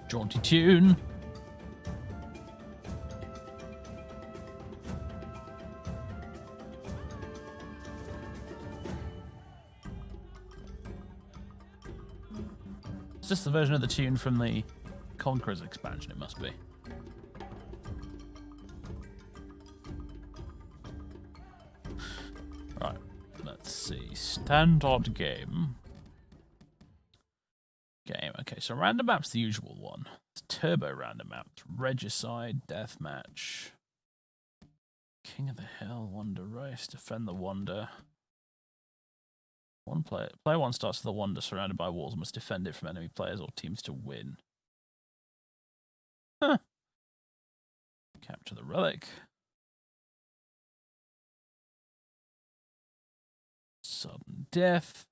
Jaunty tune. It's just the version of the tune from the Conquerors expansion, it must be. Right, let's see. Standard game. Okay, so random map's the usual one. It's turbo random map. Regicide, deathmatch. King of the Hill, Wonder Race, Defend the Wonder. Player one starts with the Wonder surrounded by walls and must defend it from enemy players or teams to win. Huh. Capture the relic. Sudden death.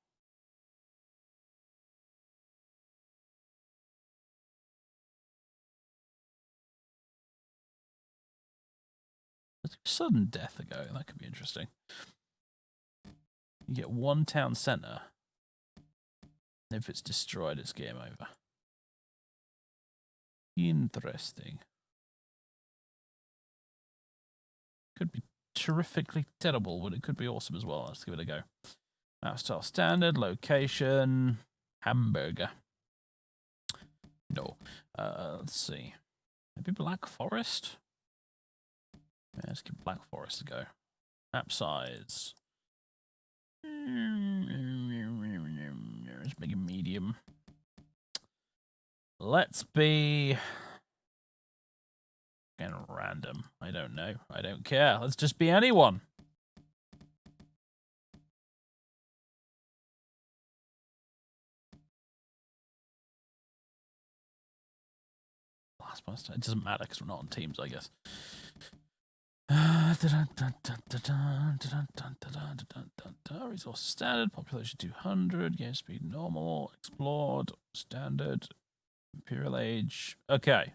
Let's do sudden death ago. That could be interesting. You get one town center. If it's destroyed, it's game over. Interesting. Could be terrifically terrible, but it could be awesome as well. Let's give it a go. Map style standard, location, hamburger. No. Let's see. Maybe Black Forest? Yeah, let's give Black Forest a go. Map size. Let's make it medium. Let's be kind of random. I don't know. I don't care. Let's just be anyone. Last monster. It doesn't matter because we're not on teams, I guess. Resource standard, population 200, game speed normal, explored, standard, imperial age. Okay.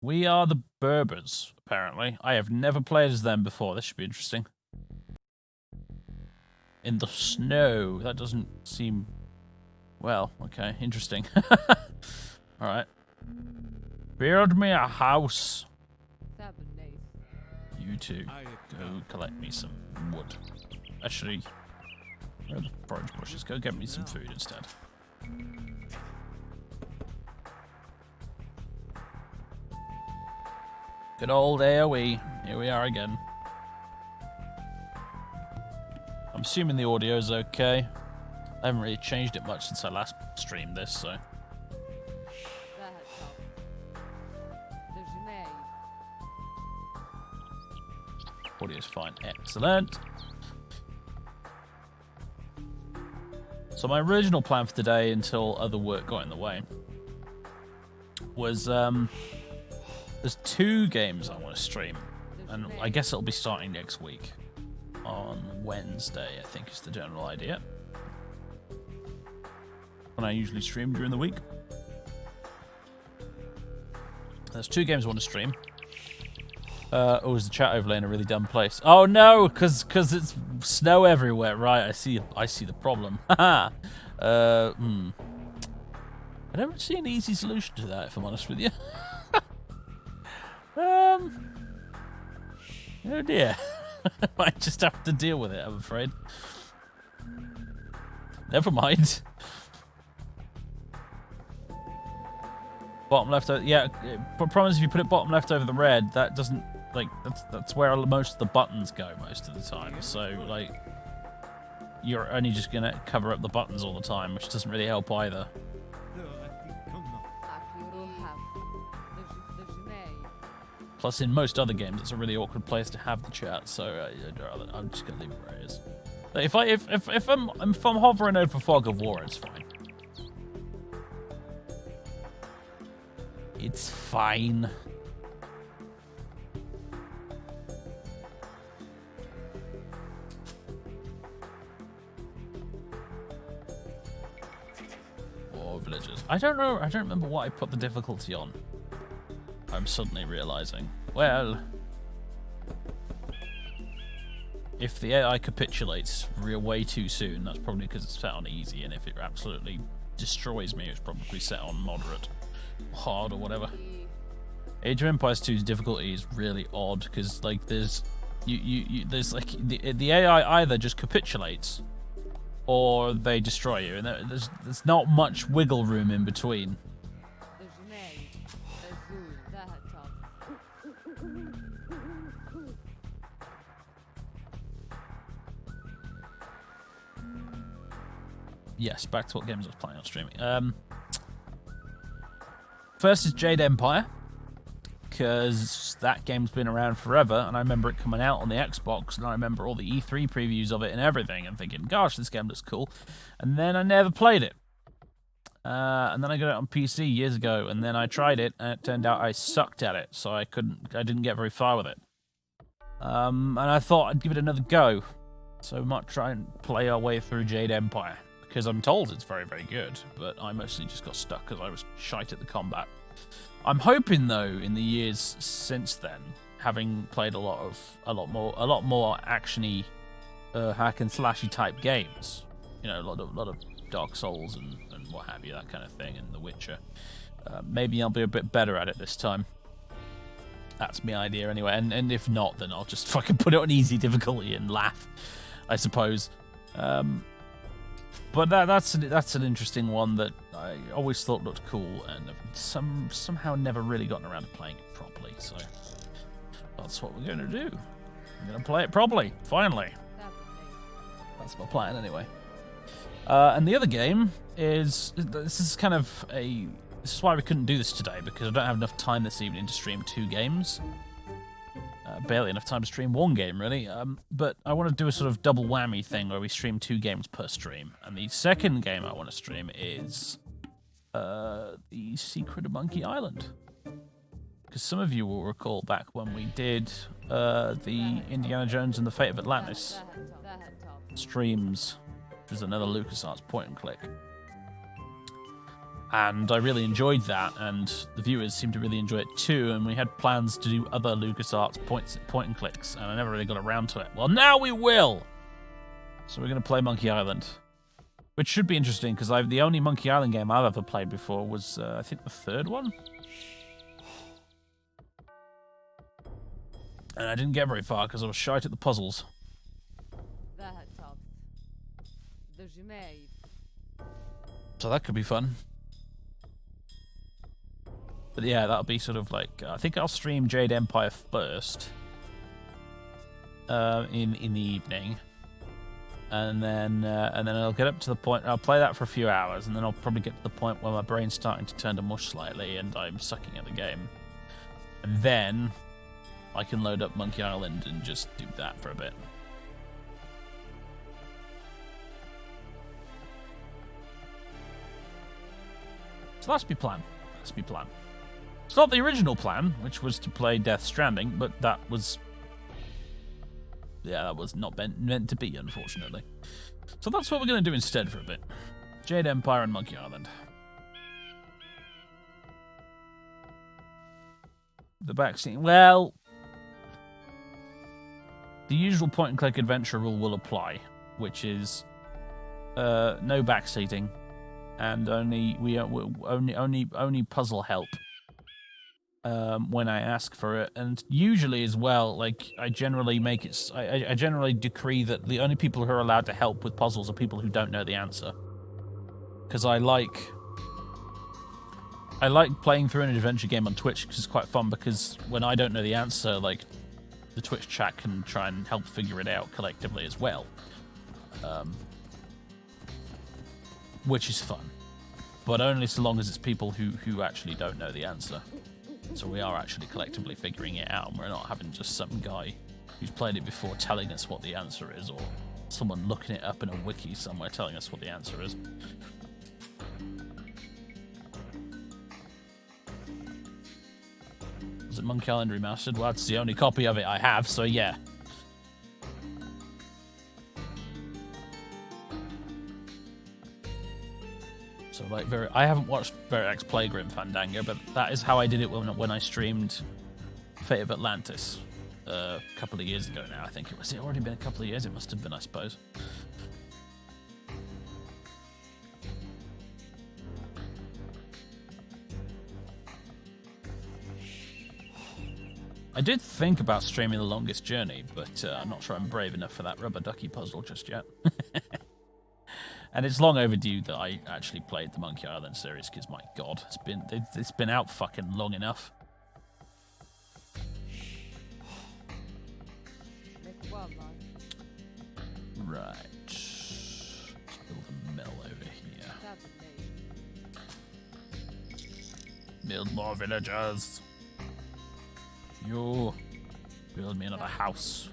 We are the Berbers, apparently. I have never played as them before. This should be interesting. In the snow. That doesn't seem... Well, okay, interesting. Alright. Build me a house. You two, go collect me some wood. Actually, where are the forage bushes? Go get me some food instead. Good old AoE. Here we are again. I'm assuming the audio is okay. I haven't really changed it much since I last streamed this, so. Audio's fine. Excellent. So my original plan for today, until other work got in the way, was there's 2 games I want to stream, and I guess it'll be starting next week. On Wednesday, I think is the general idea. When I usually stream during the week. There's 2 games I want to stream. Oh, is the chat overlay in a really dumb place? Oh no, because it's snow everywhere. Right, I see the problem. Haha. I don't see an easy solution to that, if I'm honest with you. Oh dear. I might just have to deal with it, I'm afraid. Never mind. Bottom left over, yeah, but promise if you put it bottom left over the red, that doesn't, like, that's where most of the buttons go most of the time. So, like, you're only just going to cover up the buttons all the time, which doesn't really help either. Plus, in most other games, it's a really awkward place to have the chat, so I'm just going to leave it where it is. If I'm hovering over Fog of War, it's fine. It's fine. War villagers. I don't know. I don't remember what I put the difficulty on. I'm suddenly realizing. Well, if the AI capitulates way too soon, that's probably because it's set on easy, and if it absolutely destroys me, it's probably set on moderate, hard, or whatever. Age of Empires 2's difficulty is really odd because like there's the AI either just capitulates or they destroy you, and there's not much wiggle room in between. Yes, back to what games I was playing on streaming. First is Jade Empire, because that game's been around forever, and I remember it coming out on the Xbox, and I remember all the E3 previews of it and everything, and thinking, gosh, this game looks cool. And then I never played it. And then I got it on PC years ago, and then I tried it, and it turned out I sucked at it, so I didn't get very far with it. And I thought I'd give it another go. So we might try and play our way through Jade Empire, because I'm told it's very, very good, but I mostly just got stuck because I was shite at the combat. I'm hoping, though, in the years since then, having played a lot more actiony, hack and slashy type games, you know, a lot of Dark Souls and what have you, that kind of thing, and The Witcher. Maybe I'll be a bit better at it this time. That's my idea, anyway. And if not, then I'll just fucking put it on easy difficulty and laugh, I suppose. But that's an interesting one that I always thought looked cool, and I've somehow never really gotten around to playing it properly. So that's what we're going to do. I'm going to play it properly, finally. That's my plan, anyway. And the other game is this is why we couldn't do this today, because I don't have enough time this evening to stream 2 games. Barely enough time to stream 1 game, really. But I want to do a sort of double whammy thing where we stream 2 games per stream. And the second game I want to stream is The Secret of Monkey Island. Because some of you will recall back when we did the Indiana Jones and the Fate of Atlantis streams, which is another LucasArts point and click. And I really enjoyed that, and the viewers seemed to really enjoy it too, and we had plans to do other LucasArts point and clicks, and I never really got around to it. Well, now we will! So we're going to play Monkey Island, which should be interesting, because the only Monkey Island game I've ever played before was, I think, the 3rd one? And I didn't get very far, because I was shite at the puzzles. So that could be fun. But yeah, that'll be sort of like, I think I'll stream Jade Empire first in the evening, and then I'll get up to the point. I'll play that for a few hours, and then I'll probably get to the point where my brain's starting to turn to mush slightly, and I'm sucking at the game. And then I can load up Monkey Island and just do that for a bit. So that's my plan. That's my plan. It's not the original plan, which was to play Death Stranding, but that was not meant to be, unfortunately. So that's what we're going to do instead for a bit. Jade Empire and Monkey Island. The backseat. Well, the usual point-and-click adventure rule will apply, which is no backseating, and only puzzle help when I ask for it. And usually as well, like, I generally decree that the only people who are allowed to help with puzzles are people who don't know the answer. Because I like playing through an adventure game on Twitch, because it's quite fun, because when I don't know the answer, like, the Twitch chat can try and help figure it out collectively as well. Which is fun. But only so long as it's people who actually don't know the answer. So we are actually collectively figuring it out, and we're not having just some guy who's played it before telling us what the answer is, or someone looking it up in a wiki somewhere telling us what the answer is. Is it Monkey Island Remastered? Well, that's the only copy of it I have, so yeah. So, like, I haven't watched Verex play Grim Fandango, but that is how I did it when I streamed Fate of Atlantis. a couple of years ago now. I think it was. It already been a couple of years. It must have been, I suppose. I did think about streaming The Longest Journey, but I'm not sure I'm brave enough for that rubber ducky puzzle just yet. And it's long overdue that I actually played the Monkey Island series, because my god, it's been out fucking long enough. Right. Let's build a mill over here. Build more villagers. You build me another house.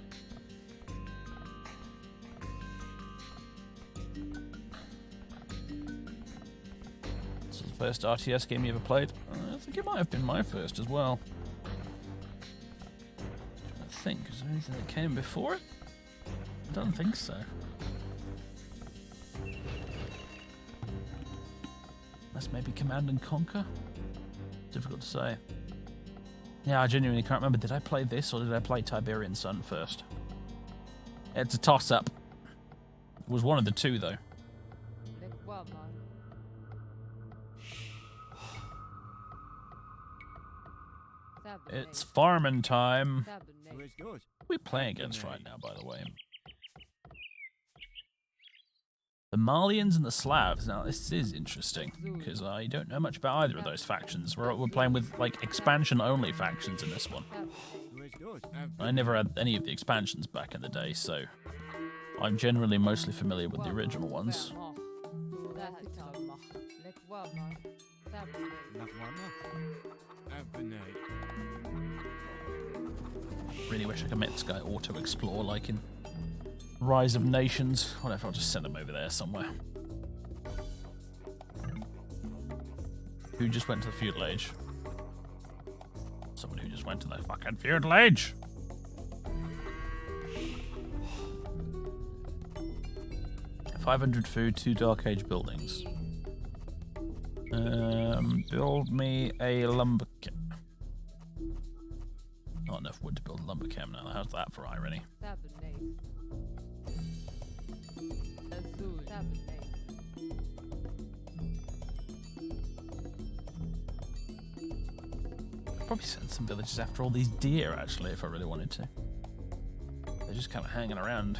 This is the first RTS game you ever played? I think it might have been my first as well. I think, is there anything that came before it? I don't think so. Unless maybe Command and Conquer? Difficult to say. Yeah, I genuinely can't remember. Did I play this or did I play Tiberian Sun first? It's a toss-up. It was one of the two, though. It's farming time. Who are we playing against right now, by the way? The Malians and the Slavs. Now, this is interesting, because I don't know much about either of those factions. We're playing with, like, expansion-only factions in this one. I never had any of the expansions back in the day, so I'm generally mostly familiar with the original ones. Really wish I could make this guy auto-explore like in Rise of Nations. Whatever, I'll just send him over there somewhere. Who just went to the feudal age? Someone who just went to the fucking feudal age! $500 food, 2 Dark Age buildings. Build me a lumber camp. Not enough wood to build a lumber camp now. How's that for irony? I'd probably send some villages after all these deer, actually, if I really wanted to. They're just kind of hanging around.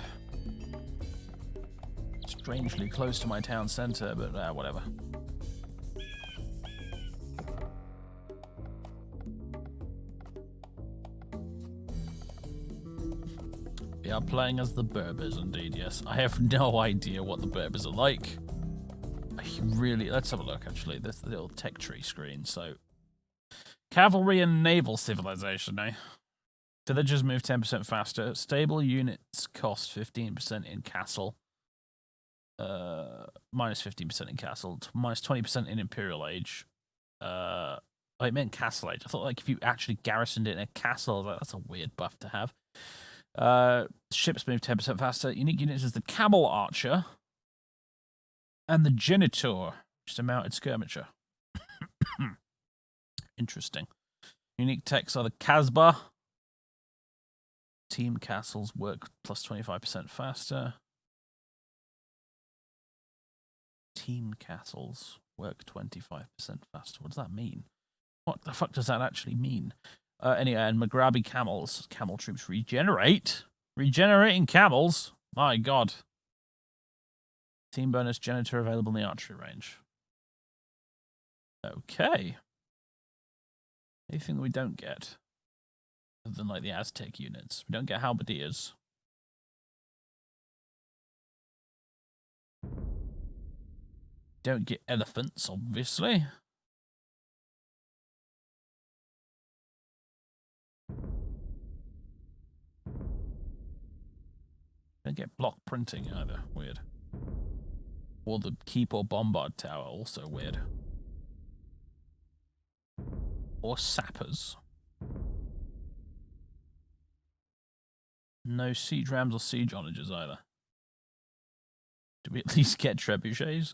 Strangely close to my town centre, but whatever. We are playing as the Berbers, indeed, yes. I have no idea what the Berbers are like. Let's have a look, actually. This little tech tree screen, so... Cavalry and naval civilization, eh? Villagers move 10% faster. Stable units cost 15% in castle. Minus 15% in castle. Minus 20% in Imperial Age. I meant Castle Age. I thought, like, if you actually garrisoned it in a castle, that's a weird buff to have. Ships move 10% faster. Unique units is the Camel Archer and the Genitor, which is a mounted skirmisher. Interesting. Unique techs are the Casbah. Team castles work plus 25% faster. Team castles work 25% faster. What does that mean? What the fuck does that actually mean? Anyway, and Maghrabi camels. Camel troops regenerate. Regenerating camels? My god. Team bonus Genitor available in the archery range. Okay. Anything that we don't get? Other than, like, the Aztec units. We don't get halberdiers. Don't get elephants, obviously. Don't get block printing either. Weird. Or the keep or bombard tower, also weird. Or sappers. No siege rams or siege onagers either. Do we at least get trebuchets?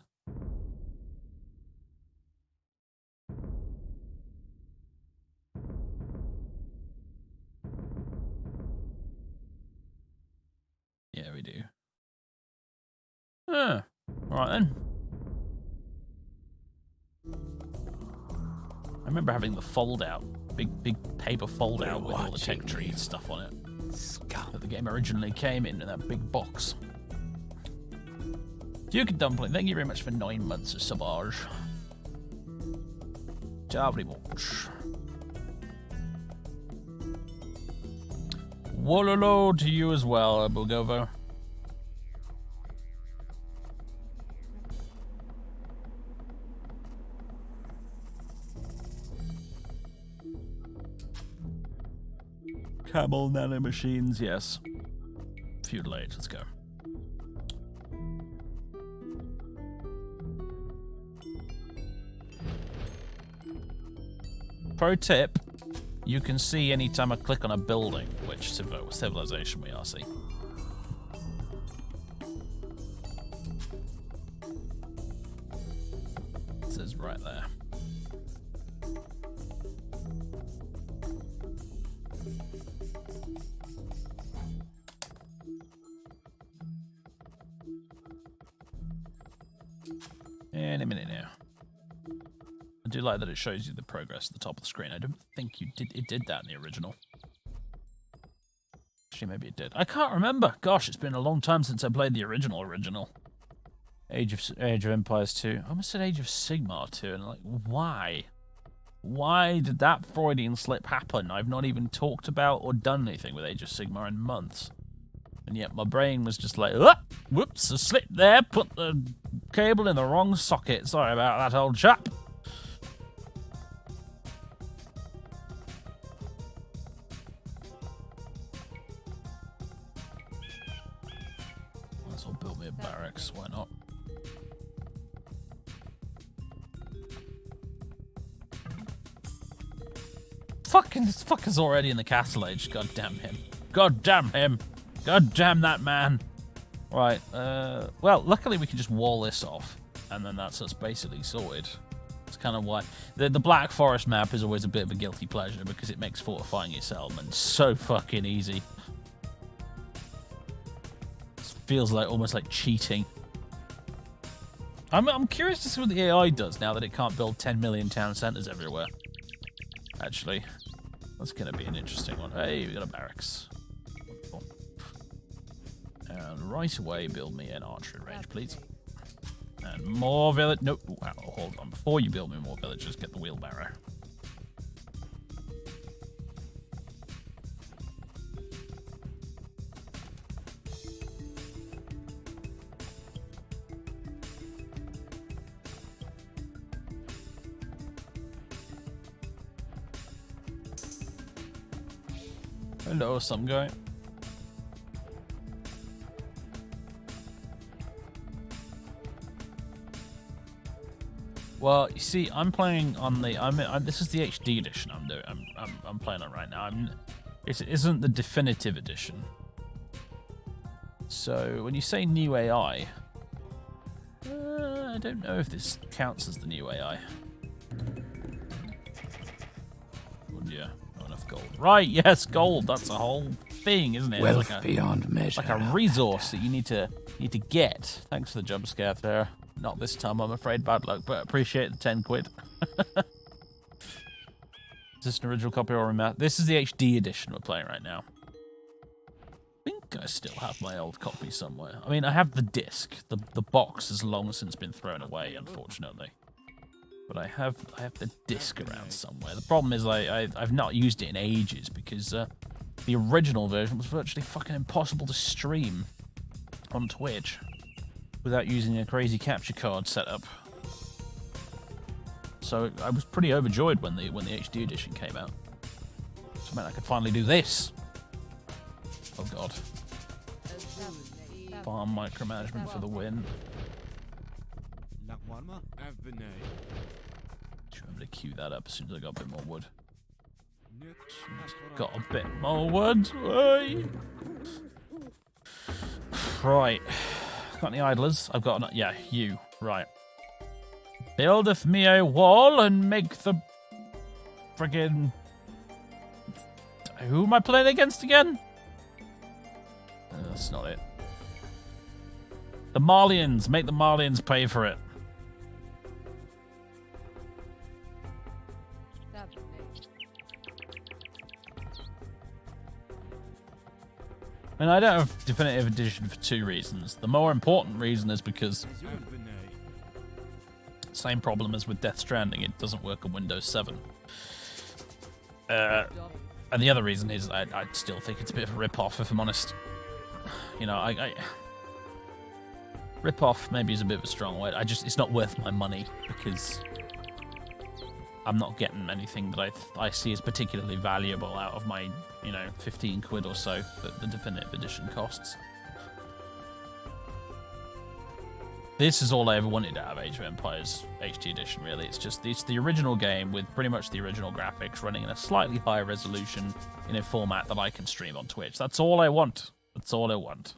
Yeah, we do. All right then. I remember having the fold-out, big paper fold-out with all the tech tree stuff on it. That the game originally came in that big box. Duke and Dumpling, thank you very much for 9 months of subbage. Very much. Wololo to you as well, Bulgovo. Camel nanomachines, yes. Feudal Age, let's go. Pro tip, you can see anytime I click on a building which civilization we are, see. It says right there. In a minute now. I do like that it shows you the progress at the top of the screen. I don't think it did that in the original. Actually, maybe it did. I can't remember. Gosh, it's been a long time since I played the original. Age of Empires 2. I almost said Age of Sigmar 2, and like, why? Why did that Freudian slip happen? I've not even talked about or done anything with Age of Sigmar in months. And yet my brain was just like, oh, whoops, a slip there, put the cable in the wrong socket. Sorry about that, old chap. Might as well build me a barracks, why not? Fucker's already in the castle age, god damn him. God damn him. God damn that man. Right, well, luckily we can just wall this off, and then that's us basically sorted. It's kind of why... The Black Forest map is always a bit of a guilty pleasure, because it makes fortifying your settlement so fucking easy. It feels like almost like cheating. I'm curious to see what the AI does now that it can't build 10 million town centres everywhere. Actually, that's going to be an interesting one. Hey, we got a barracks. And right away, build me an archery range, please. And more village. Nope. Wow, hold on. Before you build me more villages, get the wheelbarrow. Hello, some guy. Well, you see, I'm playing on the. This is the HD edition. I'm playing on right now. It isn't the definitive edition. So when you say new AI, I don't know if this counts as the new AI. Oh yeah, not enough gold. Right? Yes, gold. That's a whole thing, isn't it? Wealth like beyond measure. Like a resource that you need to get. Thanks for the jump scare there. Not this time, I'm afraid. Bad luck, but appreciate the 10 quid. Is this an original copy or a remaster? This is the HD edition we're playing right now. I think I still have my old copy somewhere. I mean, I have the disc. The box has long since been thrown away, unfortunately. But I have the disc around somewhere. The problem is I've not used it in ages because the original version was virtually fucking impossible to stream on Twitch without using a crazy capture card setup. So I was pretty overjoyed when the HD edition came out. So it meant I could finally do this. Oh god. Farm micromanagement for the win. Should remember to queue that up as soon as I got a bit more wood. Got a bit more wood. Hey. Right. Got any idlers? I've got yeah, you. Right. Buildeth me a wall and make the friggin'... Who am I playing against again? That's not it. The Marlians. Make the Marlians pay for it. And I don't have Definitive Edition for 2 reasons. The more important reason is because same problem as with Death Stranding, it doesn't work on Windows 7. And the other reason is I still think it's a bit of a rip-off, if I'm honest. You know, rip-off maybe is a bit of a strong word. It's not worth my money because I'm not getting anything that I see as particularly valuable out of my, 15 quid or so that the Definitive Edition costs. This is all I ever wanted out of Age of Empires HD Edition, really. It's the original game with pretty much the original graphics running in a slightly higher resolution in a format that I can stream on Twitch. That's all I want. That's all I want.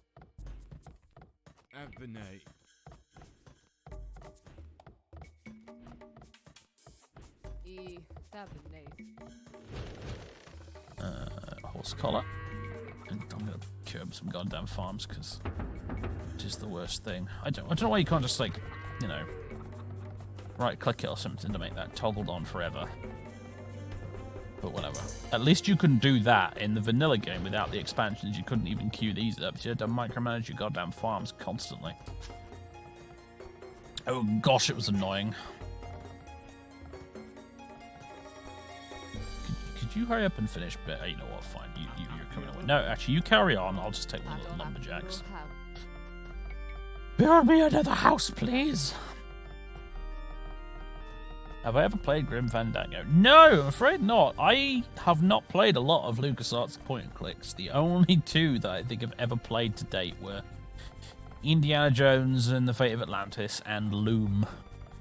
Horse collar. And I'm gonna curb some goddamn farms because it is the worst thing. I don't know why you can't just right click it or something to make that toggled on forever. But whatever. At least you can do that in the vanilla game without the expansions. You couldn't even queue these up. You had to micromanage your goddamn farms constantly. Oh gosh, it was annoying. Could you hurry up and finish? But you know what? Fine. You're coming away. No, actually, you carry on. I'll just take one of the lumberjacks. Build me another house, please. Have I ever played Grim Fandango? No, I'm afraid not. I have not played a lot of LucasArts point and clicks. The only 2 that I think I've ever played to date were Indiana Jones and the Fate of Atlantis and Loom.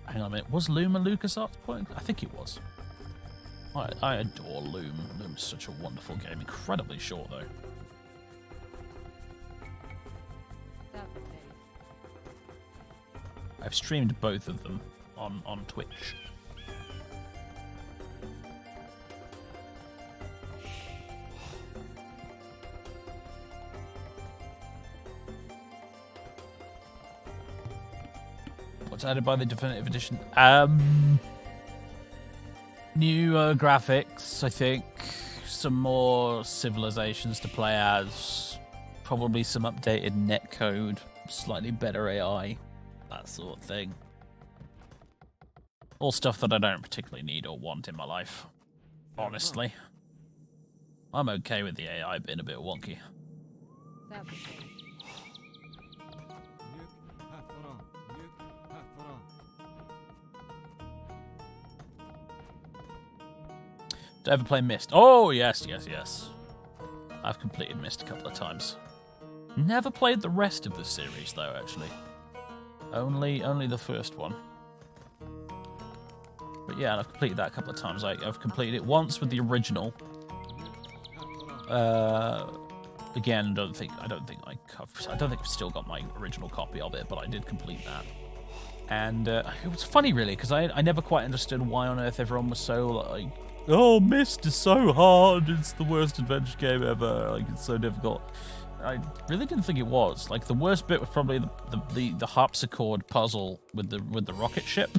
Hang on a minute. Was Loom a LucasArts point? I think it was. I adore Loom. Loom's such a wonderful game. Incredibly short, though. I've streamed both of them on Twitch. What's added by the Definitive Edition? New graphics, I think. Some more civilizations to play as. Probably some updated netcode. Slightly better AI. That sort of thing. All stuff that I don't particularly need or want in my life. Honestly. I'm okay with the AI being a bit wonky. Did I ever play Myst? Oh, yes. I've completed Myst a couple of times. Never played the rest of the series, though, actually. Only the first one. But yeah, I've completed that a couple of times. I've completed it once with the original. Again, I don't think I've still got my original copy of it, but I did complete that. And it was funny, really, because I never quite understood why on earth everyone was so like, oh, Myst is so hard. It's the worst adventure game ever. Like, it's so difficult. I really didn't think it was. Like, the worst bit was probably the harpsichord puzzle with the rocket ship.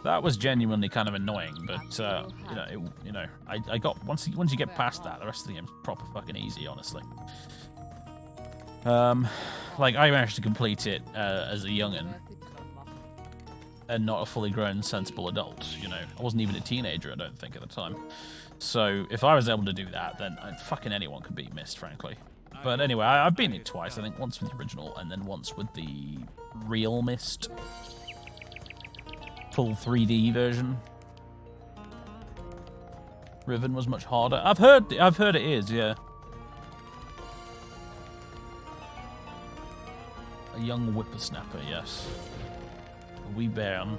That was genuinely kind of annoying, but I got once you get past that, the rest of the game's proper fucking easy, honestly. Like, I managed to complete it as a young'un and not a fully grown, sensible adult. I wasn't even a teenager, I don't think, at the time. So if I was able to do that, then fucking anyone could beat Myst, frankly. But anyway, I've beaten it twice. I think once with the original and then once with the real Myst. Full 3D version. Riven was much harder. I've heard it is, yeah. A young whippersnapper, yes. A wee bairn.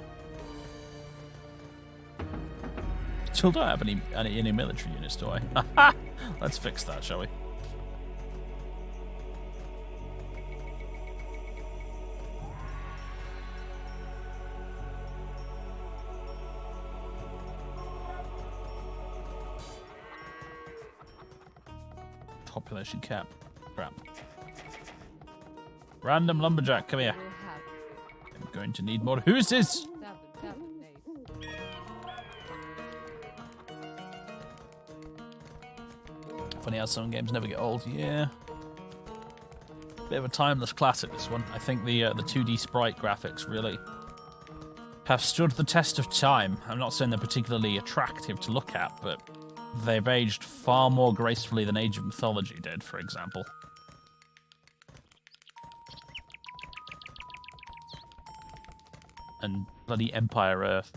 Still don't have any military units, do I? Let's fix that, shall we? Population cap. Crap. Random lumberjack, come here. going to need more huses. Funny how some games never get old. Yeah. Bit of a timeless classic, this one. I think the 2D sprite graphics really have stood the test of time. I'm not saying they're particularly attractive to look at, but they've aged far more gracefully than Age of Mythology did, for example. And bloody Empire Earth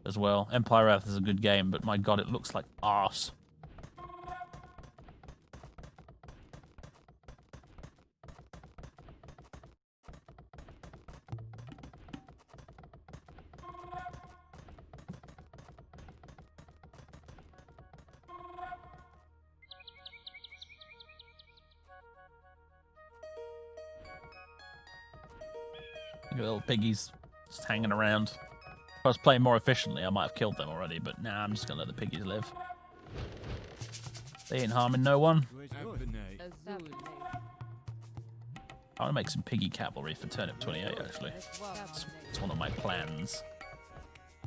as well. Empire Earth is a good game, but my god, it looks like arse. Little piggies just hanging around. If I was playing more efficiently, I might have killed them already, but nah, I'm just gonna let the piggies live. They ain't harming no one. I want to make some piggy cavalry for turnip 28, actually. It's one of my plans.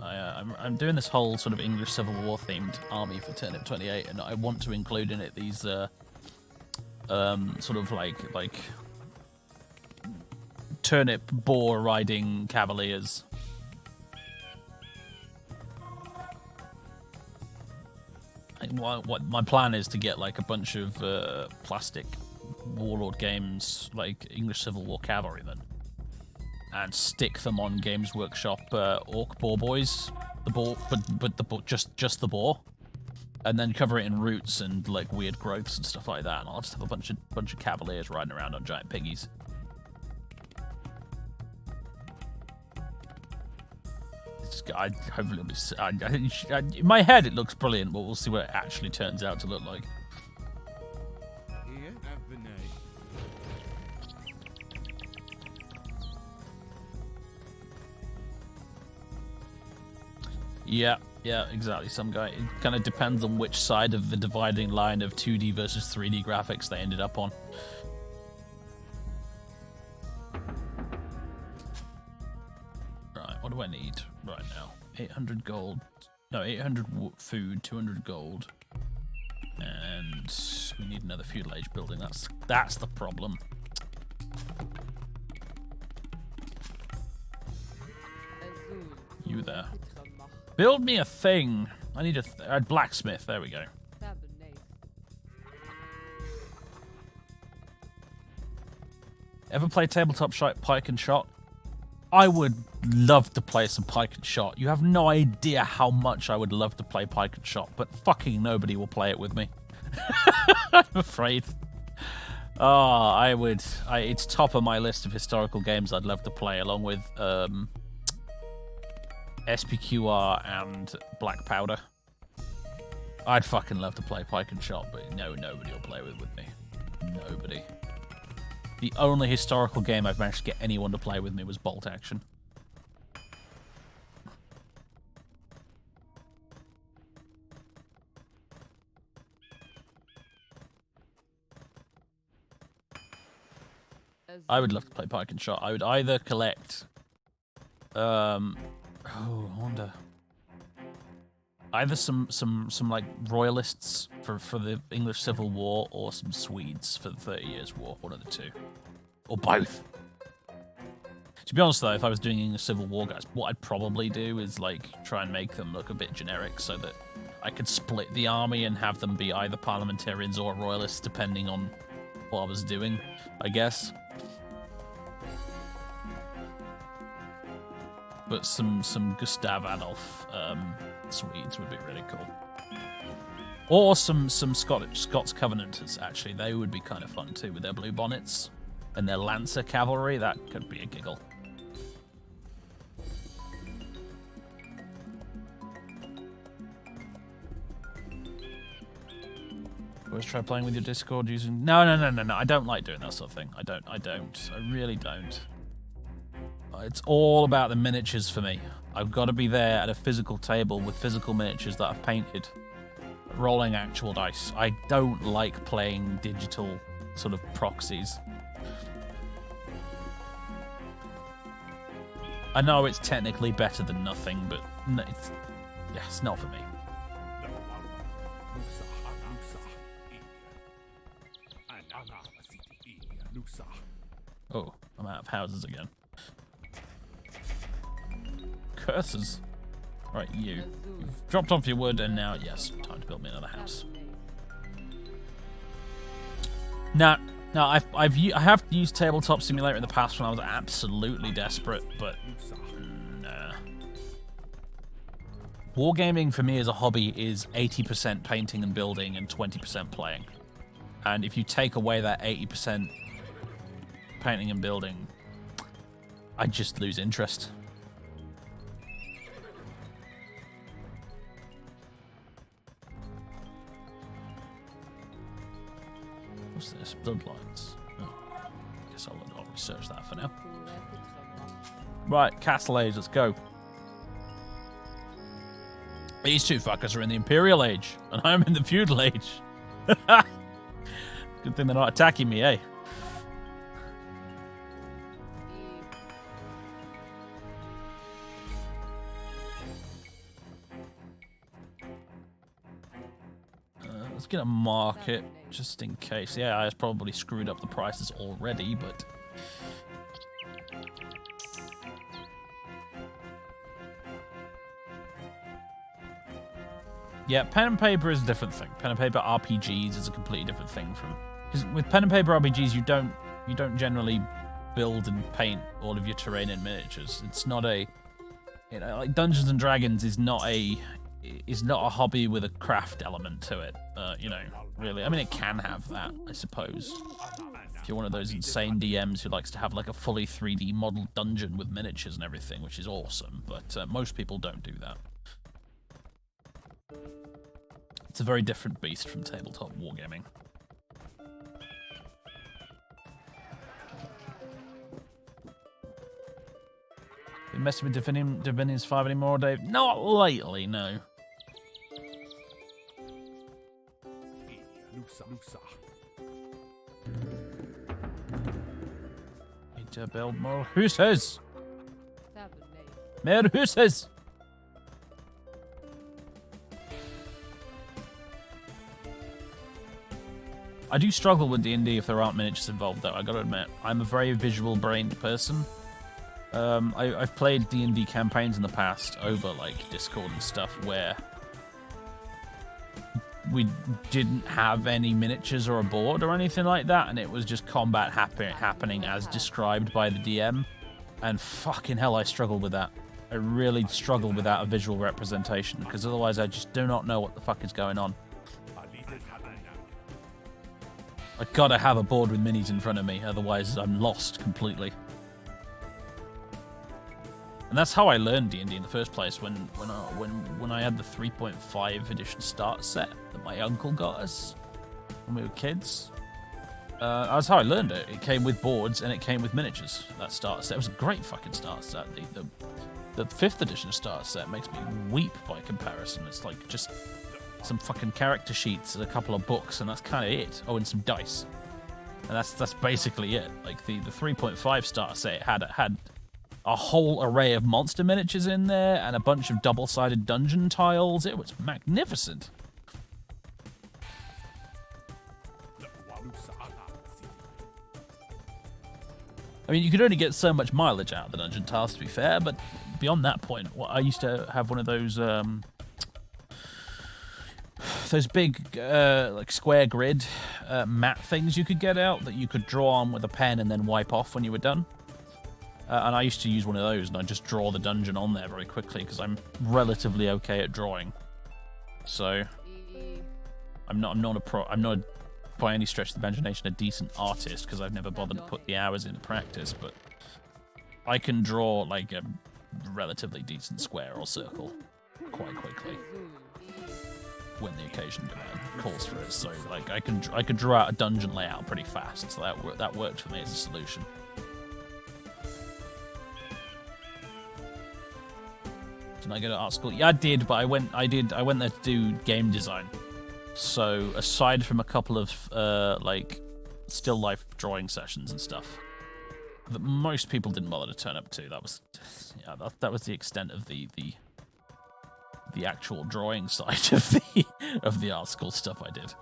I'm doing this whole sort of English Civil War themed army for turnip 28, and I want to include in it these sort of like turnip boar riding cavaliers. What my plan is to get like a bunch of plastic warlord games like English Civil War cavalrymen and stick them on Games Workshop orc boar boys, the boar, but the boar, just the boar, and then cover it in roots and like weird growths and stuff like that. And I'll just have a bunch of cavaliers riding around on giant piggies. Hopefully in my head it looks brilliant, but we'll see what it actually turns out to look like. Yeah, exactly. Some guy. It kind of depends on which side of the dividing line of 2D versus 3D graphics they ended up on. Right, what do I need right now? 800 gold. No, 800 food, 200 gold. And we need another feudal age building. That's the problem. You there. Build me a thing. I need a blacksmith. There we go. Ever play tabletop pike and shot? I would love to play some pike and shot. You have no idea how much I would love to play pike and shot, but fucking nobody will play it with me. I'm afraid. Oh, I would. It's top of my list of historical games I'd love to play, along with SPQR and Black Powder. I'd fucking love to play pike and shot, but no, nobody will play with me. Nobody. The only historical game I've managed to get anyone to play with me was Bolt Action. I would love to play pike and shot. I would either collect I wonder. Either some like royalists for the English Civil War, or some Swedes for the 30 Years' War. One of the two, or both. To be honest, though, if I was doing English Civil War guys, what I'd probably do is like try and make them look a bit generic, so that I could split the army and have them be either parliamentarians or royalists, depending on what I was doing, I guess. But some Gustav Adolf Swedes would be really cool. Or some Scots Covenanters, actually. They would be kind of fun too, with their blue bonnets and their Lancer cavalry. That could be a giggle. Always try playing with your Discord using... No. I don't like doing that sort of thing. I don't. I really don't. It's all about the miniatures for me. I've got to be there at a physical table with physical miniatures that I've painted, rolling actual dice. I don't like playing digital sort of proxies. I know it's technically better than nothing, but it's not for me. Oh, I'm out of houses again. Curses. Right, you've dropped off your wood, and now, yes, time to build me another house. Now, I have used Tabletop Simulator in the past when I was absolutely desperate, but nah. Wargaming for me as a hobby is 80% painting and building and 20% playing. And if you take away that 80% painting and building, I just lose interest. What's this? Bloodlines. Oh, I guess I'll research that for now. Right, Castle Age, let's go. These two fuckers are in the Imperial Age, and I'm in the Feudal Age. Good thing they're not attacking me, eh? Let's get a market, just in case. Yeah, I probably screwed up the prices already, but... Yeah, pen and paper is a different thing. Pen and paper RPGs is a completely different thing from... Because with pen and paper RPGs, you don't generally build and paint all of your terrain in miniatures. It's not a... You know, like Dungeons and Dragons is not a hobby with a craft element to it. You know, really. I mean, it can have that, I suppose. If you're one of those insane DMs who likes to have like a fully 3D model dungeon with miniatures and everything, which is awesome, but most people don't do that. It's a very different beast from tabletop wargaming. You messing with Divinity's 5 anymore, Dave? Not lately, no. Need to build more houses. More houses. I do struggle with D&D if there aren't miniatures involved, though, I gotta admit. I'm a very visual-brained person. I've played D&D campaigns in the past over, like, Discord and stuff where we didn't have any miniatures or a board or anything like that, and it was just combat happening as described by the DM, and fucking hell, I struggled with that. I really struggled without a visual representation, because otherwise I just do not know what the fuck is going on. I gotta have a board with minis in front of me, otherwise I'm lost completely. And that's how I learned D&D in the first place. When I had the 3.5 edition start set that my uncle got us when we were kids, that's how I learned it. It came with boards and it came with miniatures. That starter set, it was a great fucking starter set. The 5th edition starter set makes me weep by comparison. It's like just some fucking character sheets and a couple of books, and that's kind of it. Oh, and some dice, and that's basically it. Like the 3.5 starter set had a whole array of monster miniatures in there and a bunch of double-sided dungeon tiles. It was magnificent. I mean, you could only get so much mileage out of the dungeon tiles, to be fair, but beyond that point, I used to have one of those big like square grid mat things you could get out that you could draw on with a pen and then wipe off when you were done. And I used to use one of those, and I'd just draw the dungeon on there very quickly because I'm relatively okay at drawing. So I'm not by any stretch of the imagination a decent artist because I've never bothered to put the hours into practice, but I can draw like a relatively decent square or circle quite quickly when the occasion calls for it. So like I could draw out a dungeon layout pretty fast. So that worked for me as a solution. Didn't I go to art school? Yeah, I did, but I went there to do game design. So aside from a couple of like still life drawing sessions and stuff, that most people didn't bother to turn up to. That was, yeah, that was the extent of the actual drawing side of the art school stuff I did.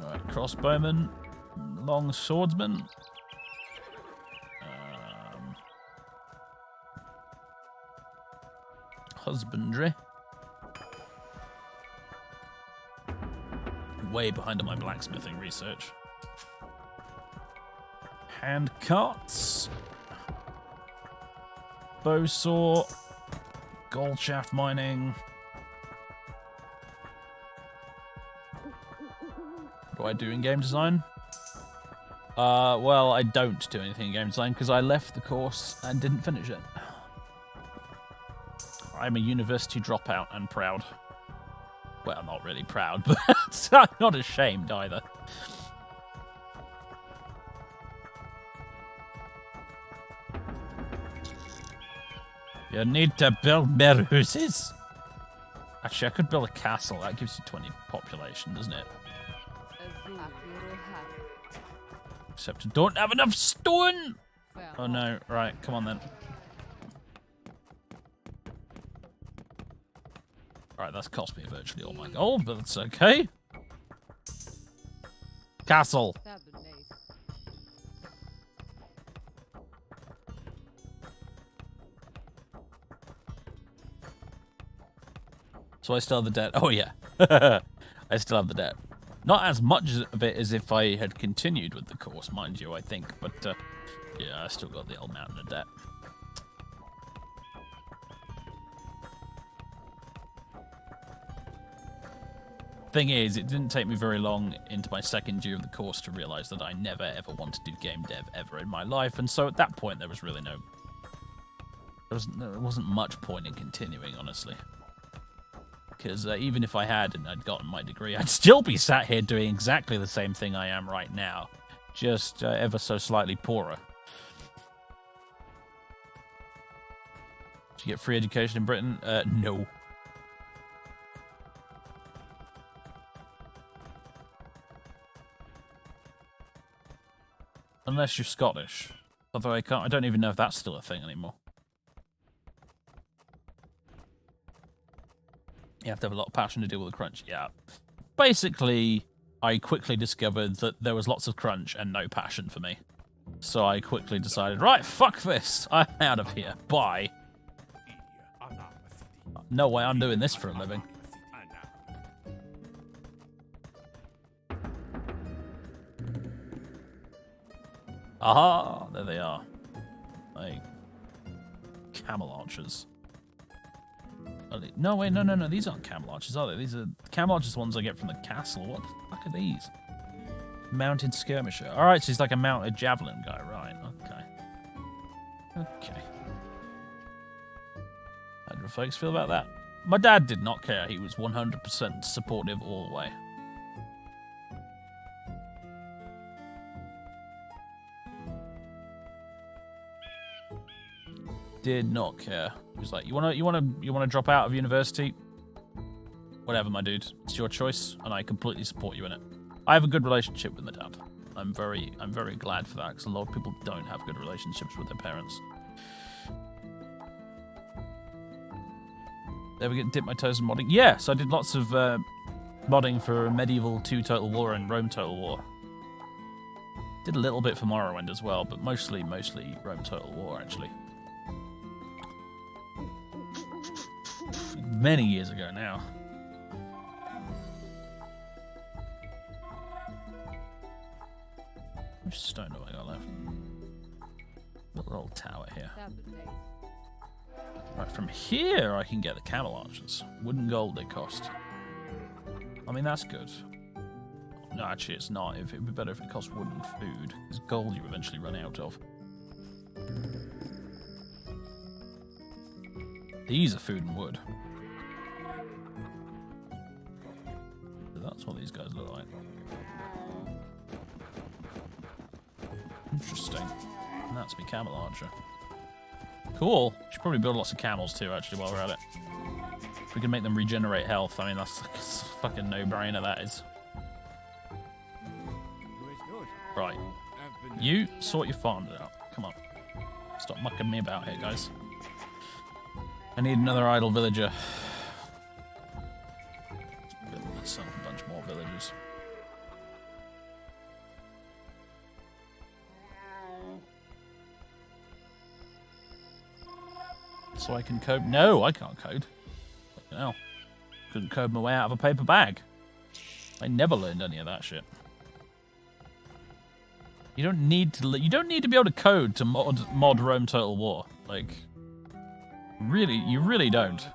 All right, crossbowman, long swordsman. Husbandry. Way behind on my blacksmithing research. Hand carts. Bow saw. Gold shaft mining. What do I do in game design? Well, I don't do anything in game design because I left the course and didn't finish it. I'm a university dropout and proud. Well, not really proud, but I'm not ashamed either. You need to build more houses. Actually, I could build a castle. That gives you 20 population, doesn't it? Except I don't have enough stone. Oh no, right, come on then. Alright, that's cost me virtually all my gold, but that's okay. Castle. So I still have the debt. Oh yeah. I still have the debt. Not as much of it as if I had continued with the course, mind you, I think. But yeah, I still got the old mountain of debt. Thing is, it didn't take me very long into my second year of the course to realize that I never ever want to do game dev ever in my life, and so at that point there was really there wasn't much point in continuing, honestly. Because even if I had and I'd gotten my degree, I'd still be sat here doing exactly the same thing I am right now, just ever so slightly poorer. Did you get free education in Britain? No. Unless you're Scottish. Although I don't even know if that's still a thing anymore. You have to have a lot of passion to deal with the crunch. Yeah. Basically, I quickly discovered that there was lots of crunch and no passion for me. So I quickly decided, right, fuck this. I'm out of here. Bye. No way I'm doing this for a living. Aha! There they are. Like, camel archers. No, wait, no. These aren't camel archers, are they? These are camel archers ones I get from the castle. What the fuck are these? Mounted skirmisher. Alright, so he's like a mounted javelin guy. Right, okay. How do folks feel about that? My dad did not care. He was 100% supportive all the way. Did not care. He was like, you wanna drop out of university? Whatever, my dude. It's your choice, and I completely support you in it. I have a good relationship with my dad. I'm very glad for that, because a lot of people don't have good relationships with their parents. Ever get dip my toes in modding? Yes, I did lots of modding for Medieval 2 Total War and Rome Total War. Did a little bit for Morrowind as well, but mostly Rome Total War, actually. Many years ago now. How much stone do I got left? Little old tower here. Right, from here I can get the camel archers. Wooden gold they cost. I mean, that's good. No, actually it's not. It would be better if it cost wood and food. Because gold you eventually run out of. These are food and wood. So that's what these guys look like. Interesting. And that's me camel archer. Cool. Should probably build lots of camels too, actually, while we're at it. If we can make them regenerate health, I mean, that's like a fucking no-brainer, that is. Right. You sort your farms out. Come on. Stop mucking me about here, guys. I need another idle villager. Let's build a bunch more villagers. So I can code. No, I can't code. Fucking hell. Couldn't code my way out of a paper bag. I never learned any of that shit. You don't need to. You don't need to be able to code to mod Rome Total War. Like, really, you really don't.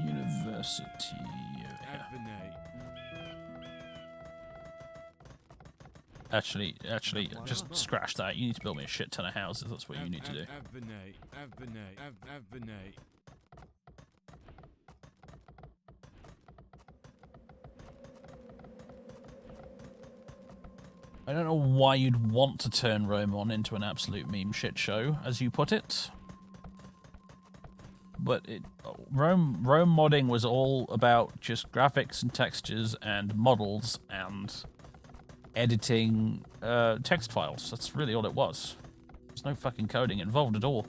University. Actually, just scratch that. You need to build me a shit ton of houses. That's what you need to do. I don't know why you'd want to turn Rome on into an absolute meme shit show, as you put it. But Rome modding was all about just graphics and textures and models and editing text files. That's really all it was. There's no fucking coding involved at all.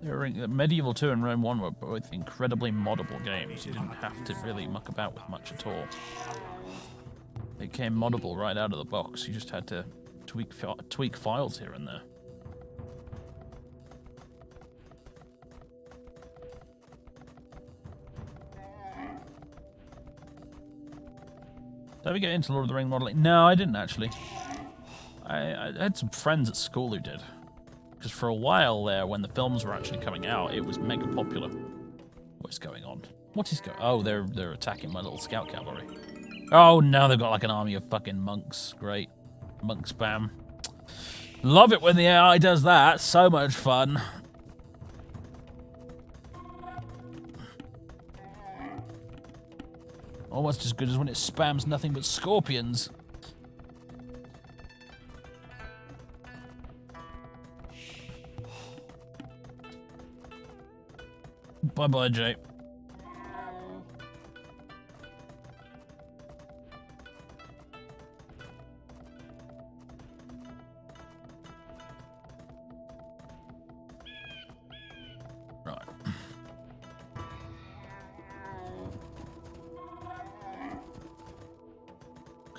Medieval 2 and Rome 1 were both incredibly moddable games. You didn't have to really muck about with much at all. It came moddable right out of the box. You just had to tweak files here and there. Did I ever get into Lord of the Rings modeling? No, I didn't actually. I had some friends at school who did. Because for a while there, when the films were actually coming out, it was mega popular. What's going on? What is going? Oh, they're attacking my little scout cavalry. Oh, now they've got like an army of fucking monks. Great. Monk spam. Love it when the AI does that. So much fun. Almost as good as when it spams nothing but scorpions. Bye-bye, Jay. Right.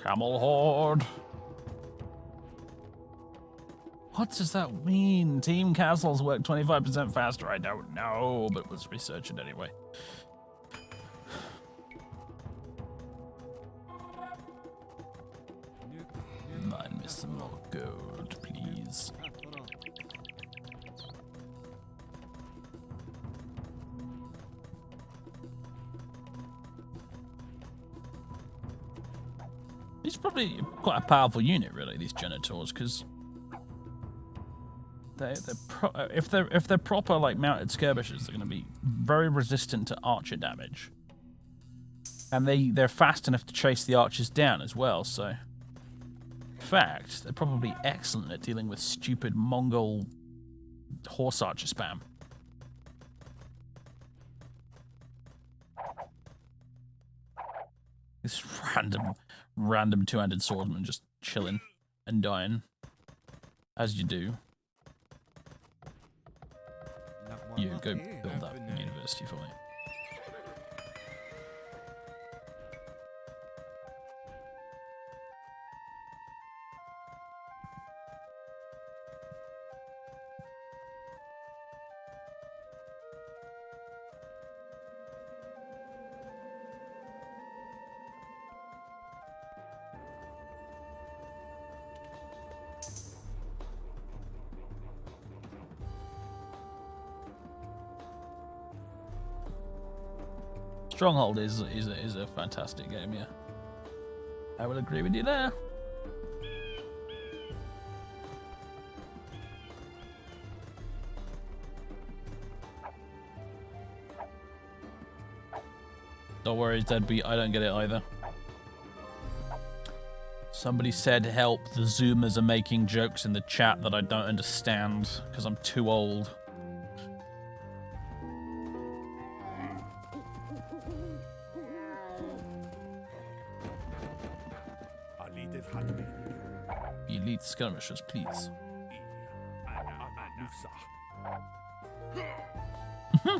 Camel horde. What does that mean? Team castles work 25% faster. I don't know, but let's research it anyway. Mine me some more gold, please. He's probably quite a powerful unit, really, these Genitors, because if they're proper like mounted skirmishers, they're going to be very resistant to archer damage, and they're fast enough to chase the archers down as well. So, in fact, they're probably excellent at dealing with stupid Mongol horse archer spam. This random two-handed swordsman just chilling and dying, as you do. You go build that university for me. Stronghold is a fantastic game, yeah. I will agree with you there. Don't worry, Deadbeat, I don't get it either. Somebody said help, the Zoomers are making jokes in the chat that I don't understand because I'm too old. Elite skirmishers, please.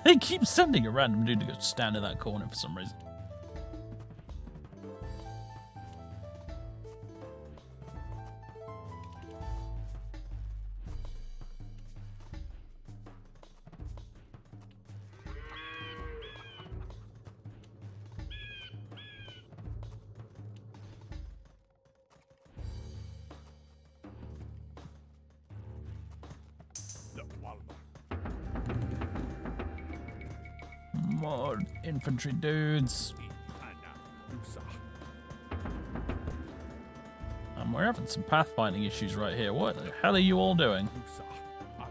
They keep sending a random dude to go stand in that corner for some reason. More infantry dudes. And we're having some pathfinding issues right here. What the hell are you all doing? I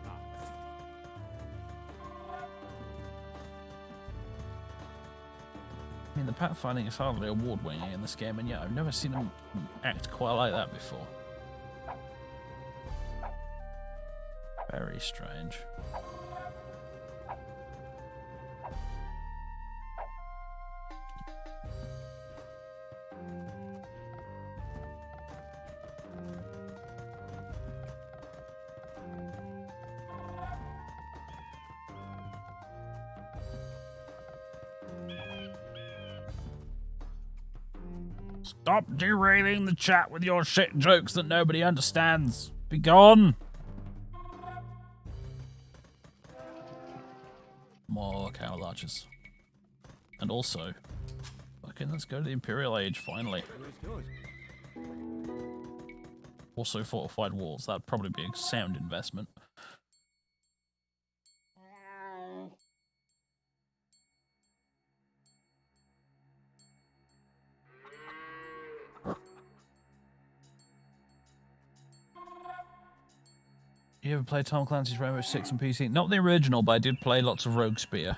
mean, the pathfinding is hardly award-winning in this game, and yet I've never seen them act quite like that before. Very strange. Stop derailing the chat with your shit jokes that nobody understands. Be gone. More cattle archers. And also, fucking let's go to the Imperial Age finally. Also fortified walls. That'd probably be a sound investment. You ever played Tom Clancy's Rainbow Six on PC? Not the original, but I did play lots of Rogue Spear.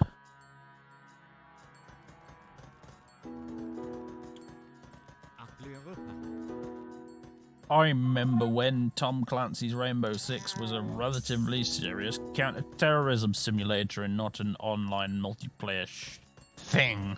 I remember when Tom Clancy's Rainbow Six was a relatively serious counter-terrorism simulator and not an online multiplayer thing.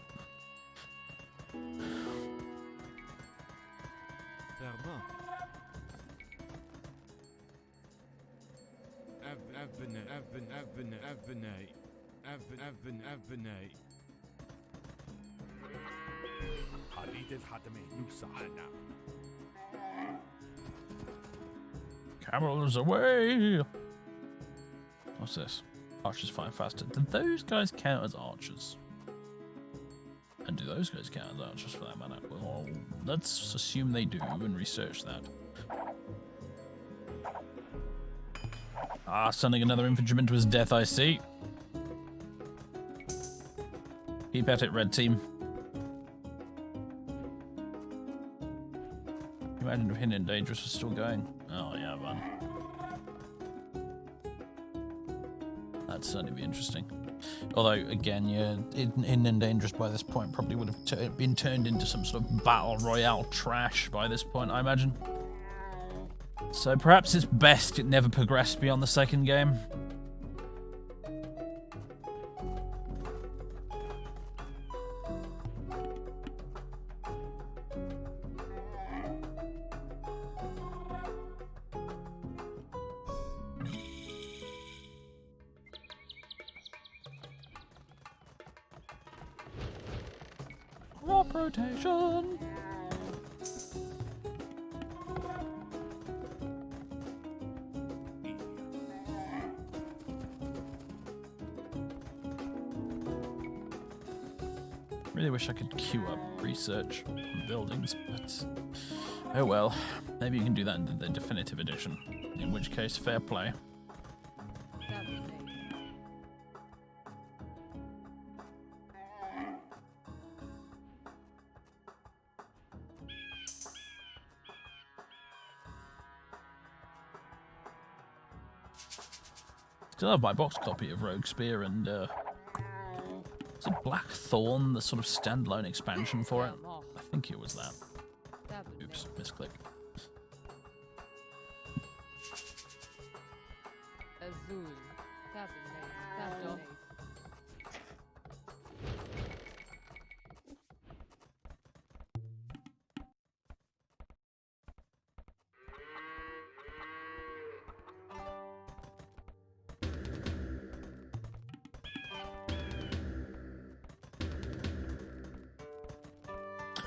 Camels away! What's this? Archers fight faster. Do those guys count as archers? And do those guys count as archers for that matter? Well, let's assume they do and research that. Ah, sending another infantryman to his death, I see. Keep at it, red team. Imagine if Hidden and Dangerous was still going. Oh yeah, man. That'd certainly be interesting. Although, again, yeah, Hidden and Dangerous by this point probably would have been turned into some sort of battle royale trash by this point, I imagine. So perhaps it's best it never progressed beyond the second game. Crop rotation. Really wish I could queue up research on buildings, but oh well. Maybe you can do that in the definitive edition. In which case, fair play. Still have my box copy of Rogue Spear and Is it Blackthorn, the sort of standalone expansion for it? I think it was that. Oops, misclick.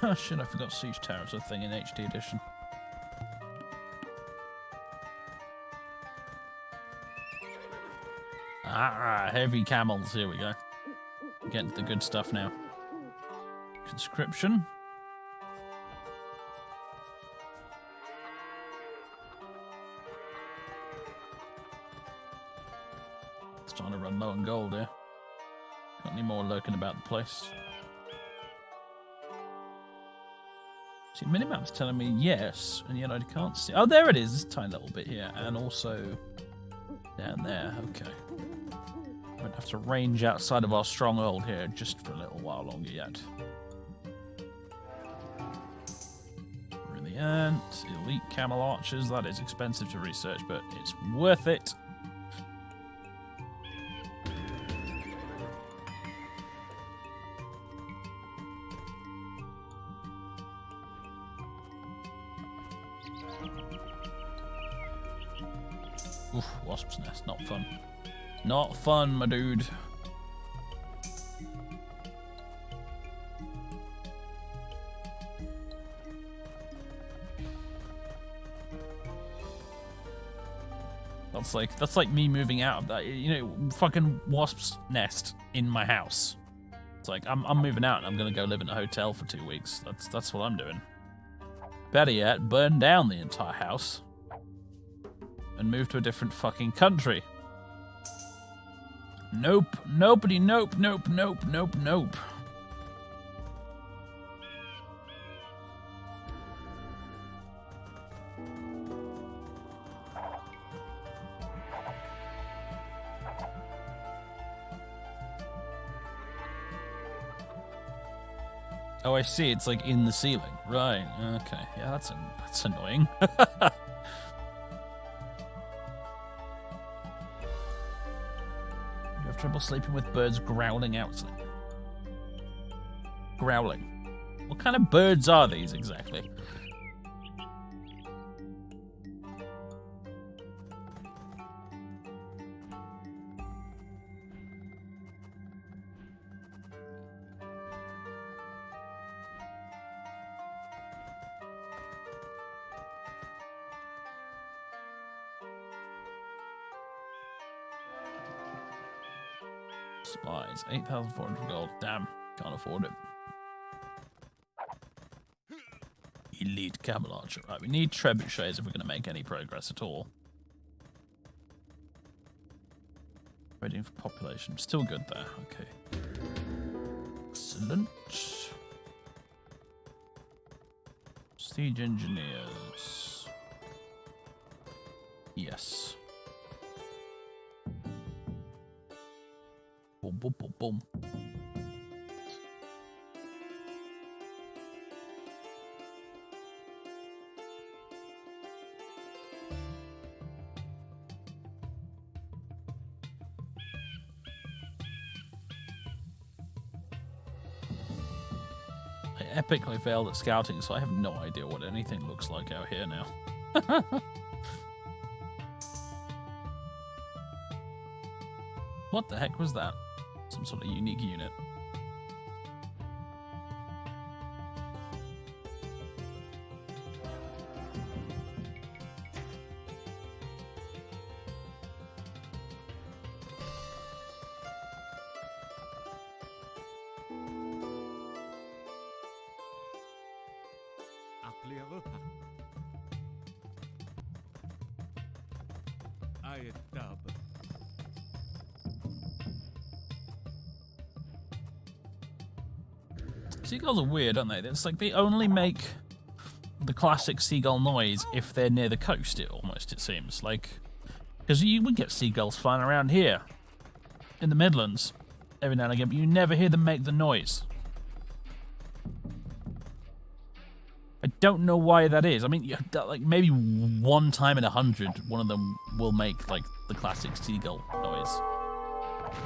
Oh shit, I forgot Siege Towers are a thing in HD edition. Ah, heavy camels, here we go. Getting to the good stuff now. Conscription. Starting to run low on gold here. Got any more lurking about the place? See, minimap's telling me yes, and yet I can't see. Oh, there it is. This tiny little bit here, and also down there. Okay. Won't have to range outside of our stronghold here just for a little while longer yet. Brilliant. Elite camel archers. That is expensive to research, but it's worth it. Oof, wasp's nest, not fun. Not fun, my dude. That's like me moving out of that, you know, fucking wasp's nest in my house. It's like I'm moving out and I'm gonna go live in a hotel for 2 weeks. That's what I'm doing. Better yet, burn down the entire house. And move to a different fucking country. Nope. Nobody. Nope. Nope. Nope. Nope. Nope. Oh, I see. It's like in the ceiling. Right. Okay. Yeah, that's annoying. Trouble sleeping with birds growling outside. Growling. What kind of birds are these exactly? Supplies, 8,400 gold. Damn, can't afford it. Elite camel archer. Right, we need trebuchets if we're going to make any progress at all. Waiting for population. Still good there. Okay. Excellent. Siege engineers. Yes. Boom, boom, boom, boom. I epically failed at scouting, so I have no idea what anything looks like out here now. What the heck was that? Some sort of unique unit. Seagulls are weird, aren't they? It's like they only make the classic seagull noise if they're near the coast, it seems. Like, because you would get seagulls flying around here in the Midlands every now and again, but you never hear them make the noise. I don't know why that is. I mean, like maybe one time in 100, one of them will make like the classic seagull noise,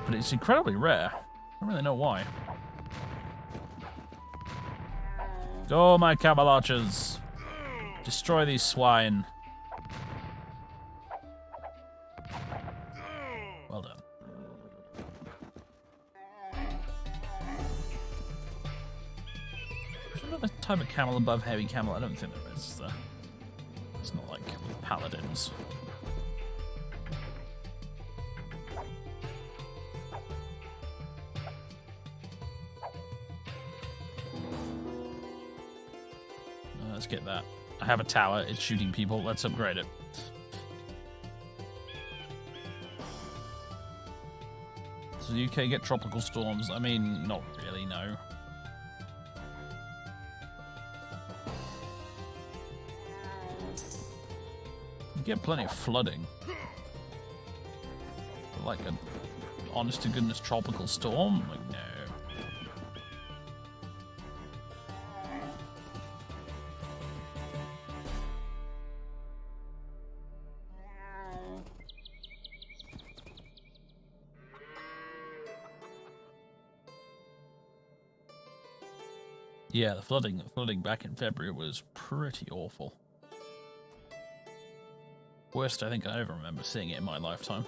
but it's incredibly rare. I don't really know why. Go, my camel archers! Destroy these swine. Well done. Is there another type of camel above heavy camel? I don't think there is. It's not like with paladins. Let's get that. I have a tower. It's shooting people. Let's upgrade it. Does the UK get tropical storms? I mean, not really, no. You get plenty of flooding. But like an honest to goodness tropical storm? Like, no. Yeah, the flooding back in February was pretty awful. Worst I think I ever remember seeing it in my lifetime.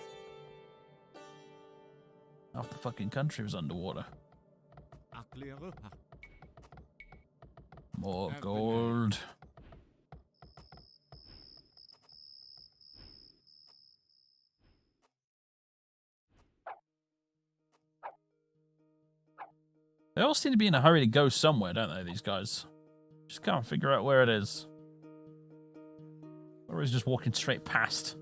Half the fucking country was underwater. More gold. They all seem to be in a hurry to go somewhere, don't they, these guys? Just can't figure out where it is. Or he's just walking straight past.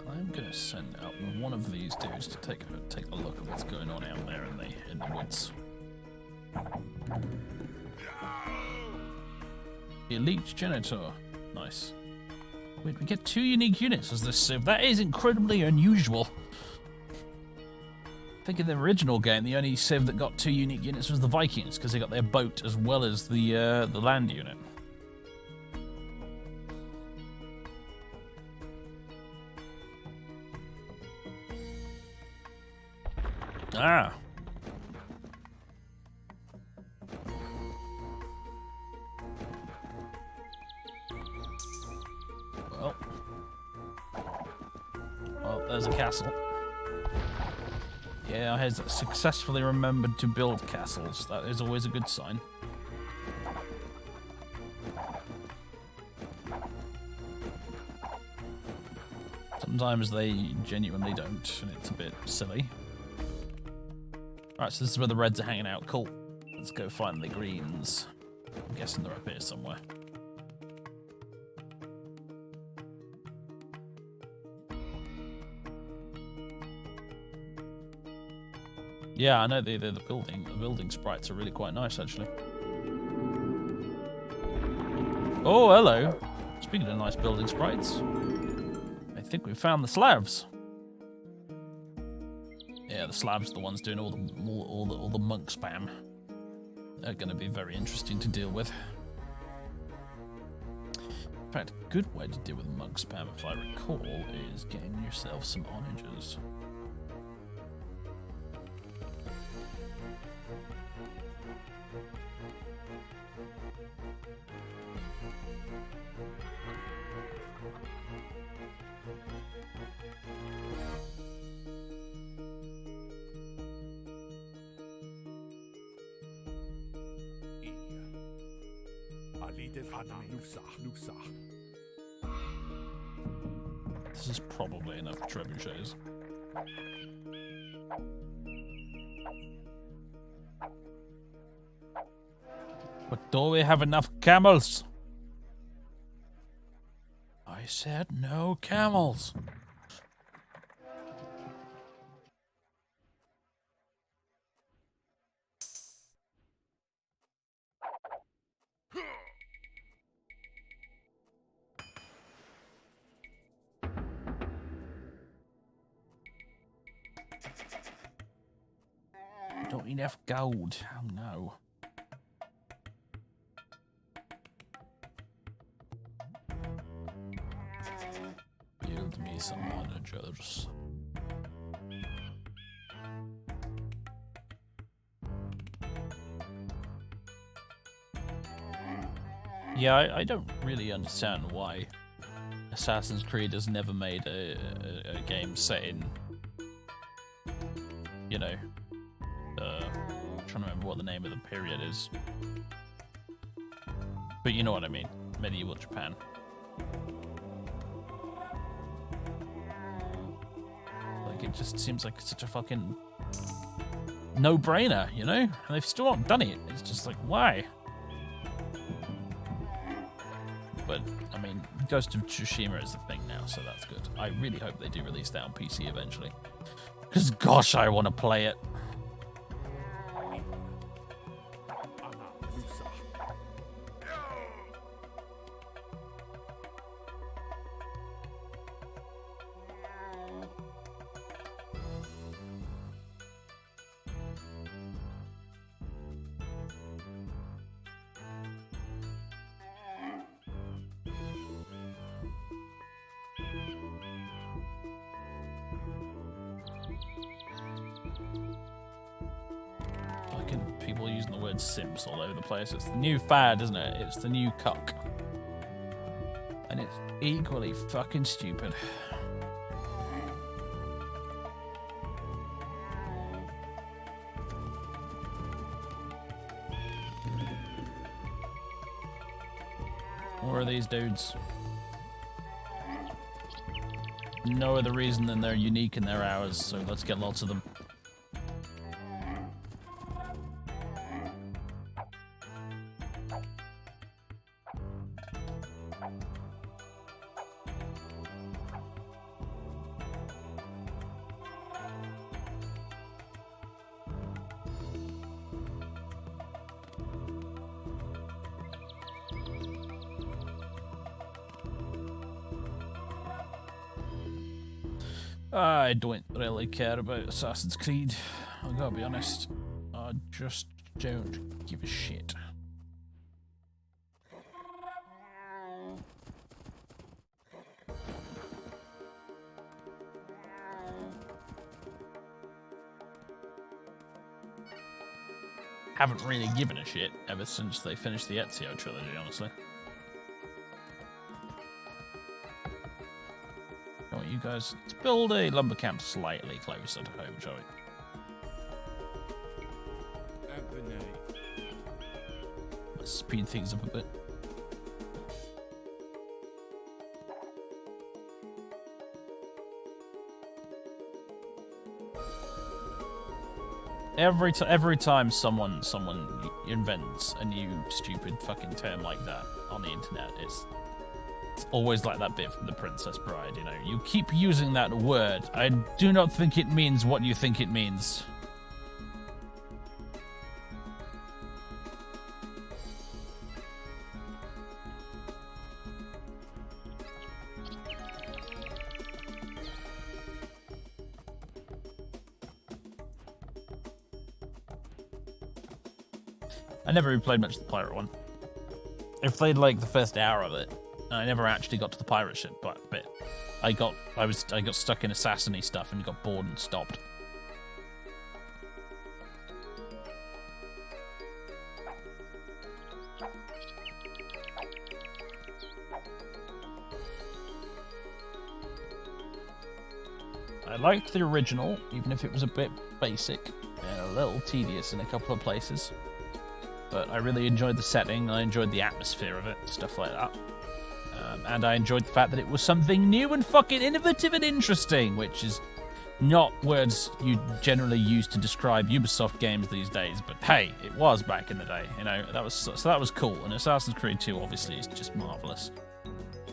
I'm gonna send out one of these dudes to take a look at what's going on out there in the woods. Elite Genitor. Nice. Wait, we get 2 unique units as this civ. That is incredibly unusual. I think in the original game, the only civ that got 2 unique units was the Vikings, because they got their boat as well as the land unit. Ah. Well, there's a castle. Yeah, I have successfully remembered to build castles. That is always a good sign. Sometimes they genuinely don't, and it's a bit silly. Alright, so this is where the reds are hanging out. Cool. Let's go find the greens. I'm guessing they're up here somewhere. Yeah, I know the building sprites are really quite nice, actually. Oh, hello. Speaking of nice building sprites, I think we've found the Slavs. Yeah, the Slavs are the ones doing all the monk spam. They're going to be very interesting to deal with. In fact, a good way to deal with monk spam, if I recall, is getting yourself some onagers. This is probably enough trebuchets. But do we have enough camels? I said no camels. Not enough gold. Oh no. Build me some managers. Yeah, I don't really understand why Assassin's Creed has never made a game set in, you know, I'm trying to remember what the name of the period is. But you know what I mean, medieval Japan. Like, it just seems like such a fucking no-brainer, you know? And they've still not done it. It's just like, why? But, I mean, Ghost of Tsushima is the thing now, so that's good. I really hope they do release that on PC eventually. Because, gosh, I want to play it. People using the word simps all over the place. It's the new fad, isn't it? It's the new cuck. And it's equally fucking stupid. More of these dudes. No other reason than they're unique in their hours, so let's get lots of them. I don't really care about Assassin's Creed. I gotta be honest. I just don't give a shit. Haven't really given a shit ever since they finished the Ezio trilogy, honestly. You guys, let's build a lumber camp slightly closer to home, shall we? Let's speed things up a bit. Every time someone invents a new stupid fucking term like that on the internet, it's always like that bit from The Princess Bride, you know. You keep using that word. I do not think it means what you think it means. I never really played much of the pirate one. I played like the first hour of it. I never actually got to the pirate ship, but I got stuck in assassin-y stuff and got bored and stopped. I liked the original, even if it was a bit basic and a little tedious in a couple of places. But I really enjoyed the setting, I enjoyed the atmosphere of it, stuff like that. And I enjoyed the fact that it was something new and fucking innovative and interesting, which is not words you generally use to describe Ubisoft games these days, but hey, it was back in the day, you know. That was cool, and Assassin's Creed 2 obviously is just marvelous.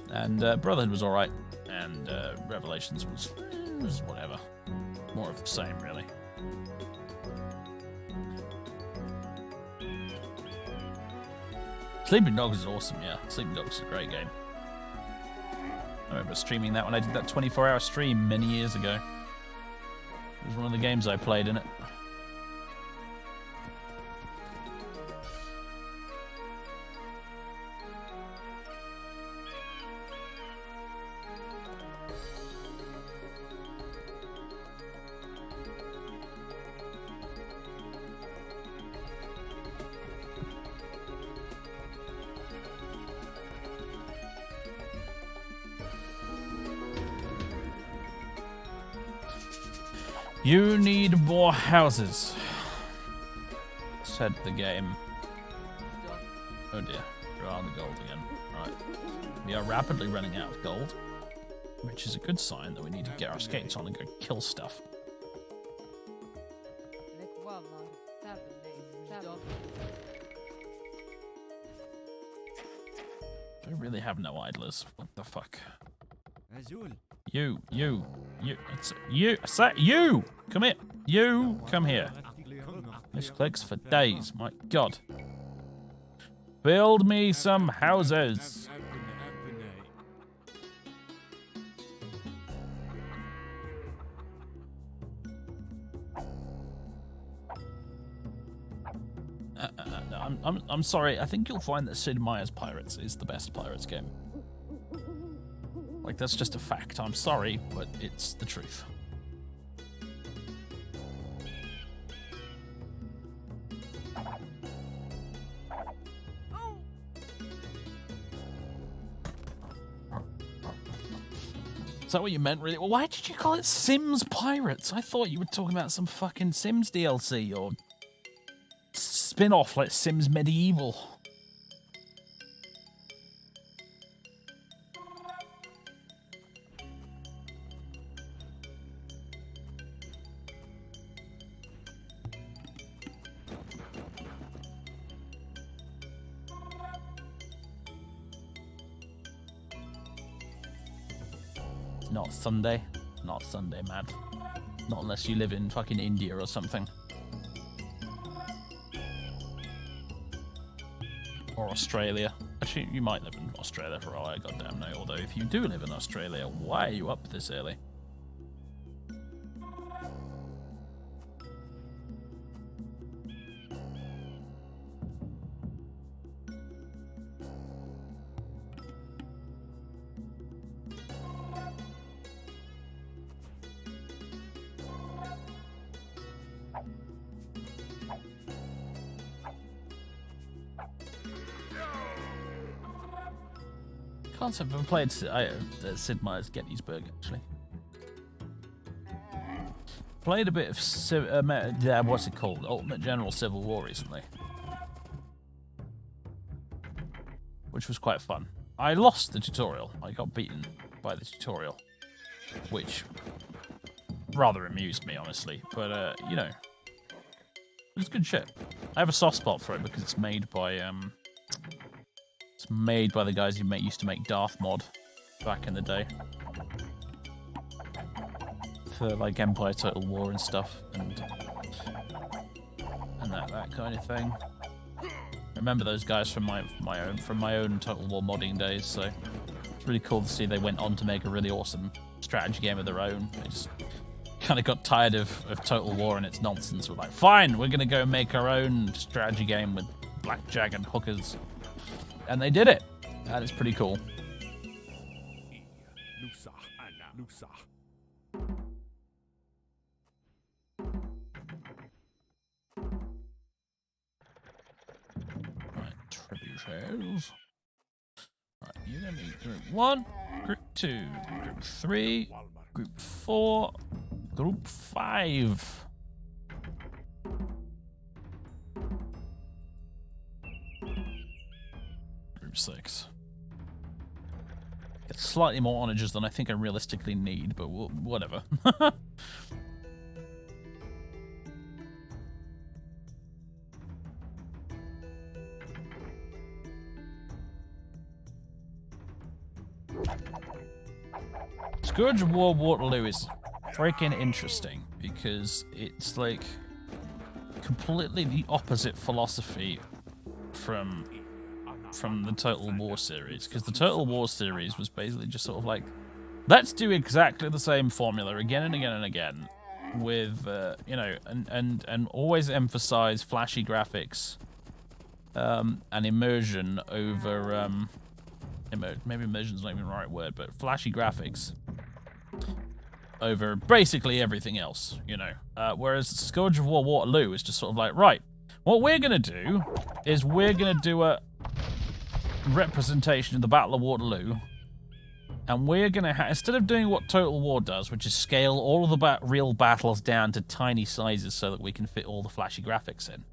And Brotherhood was alright, and Revelations was whatever. More of the same, really. Sleeping Dogs is awesome, yeah. Sleeping Dogs is a great game. I remember streaming that when I did that 24-hour stream many years ago. It was one of the games I played in it. You need more houses, said the game. Oh dear, we're on the gold again. Right. We are rapidly running out of gold, which is a good sign that we need to get our skates on and go kill stuff. I really have no idlers. What the fuck? You, it's you, you! Come here! You, come here. This clicks for days, my god. Build me some houses! I'm sorry, I think you'll find that Sid Meier's Pirates is the best Pirates game. Like, that's just a fact. I'm sorry, but it's the truth. Is that what you meant, really? Well, why did you call it Sims Pirates? I thought you were talking about some fucking Sims DLC or spin-off like Sims Medieval. Not Sunday. Not Sunday, man. Not unless you live in fucking India or something. Or Australia. Actually, you might live in Australia for all I goddamn know. Although, if you do live in Australia, why are you up this early? Can't say I've ever played Sid Meier's Gettysburg, actually. Played a bit of what's it called? Ultimate General Civil War recently. Which was quite fun. I lost the tutorial. I got beaten by the tutorial. Which rather amused me, honestly. But, you know, it was good shit. I have a soft spot for it because it's made by the guys who used to make Darth Mod back in the day. For like Empire Total War and stuff and that kind of thing. I remember those guys from my own Total War modding days, so it's really cool to see they went on to make a really awesome strategy game of their own. They just kind of got tired of Total War and its nonsense. We're like, fine, we're gonna go make our own strategy game with blackjack and hookers. And they did it. That is pretty cool. Right, trebuchets. Right, you're gonna be group 1, group 2, group 3, group 4, group 5. Group 6. It's slightly more onagers than I think I realistically need, but whatever. Scourge of War Waterloo is freaking interesting because it's like completely the opposite philosophy from the Total War series, because the Total War series was basically just sort of like, let's do exactly the same formula again and again and again with you know, and always emphasize flashy graphics and immersion over maybe immersion's not even the right word, but flashy graphics over basically everything else, you know. Whereas Scourge of War Waterloo is just sort of like, right, what we're gonna do is we're gonna do a representation of the Battle of Waterloo, And we're going to instead of doing what Total War does, which is scale all of the real battles down to tiny sizes so that we can fit all the flashy graphics in,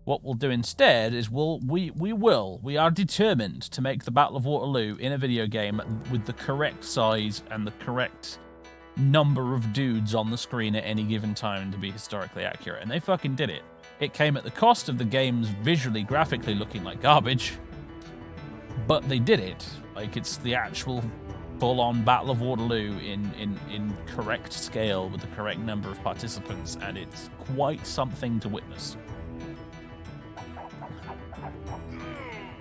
what we'll do instead is we are determined to make the Battle of Waterloo in a video game with the correct size and the correct number of dudes on the screen at any given time to be historically accurate. And they fucking did it. It came at the cost of the game's visually, graphically looking like garbage, but they did it. Like, it's the actual full-on Battle of Waterloo in correct scale with the correct number of participants, and it's quite something to witness.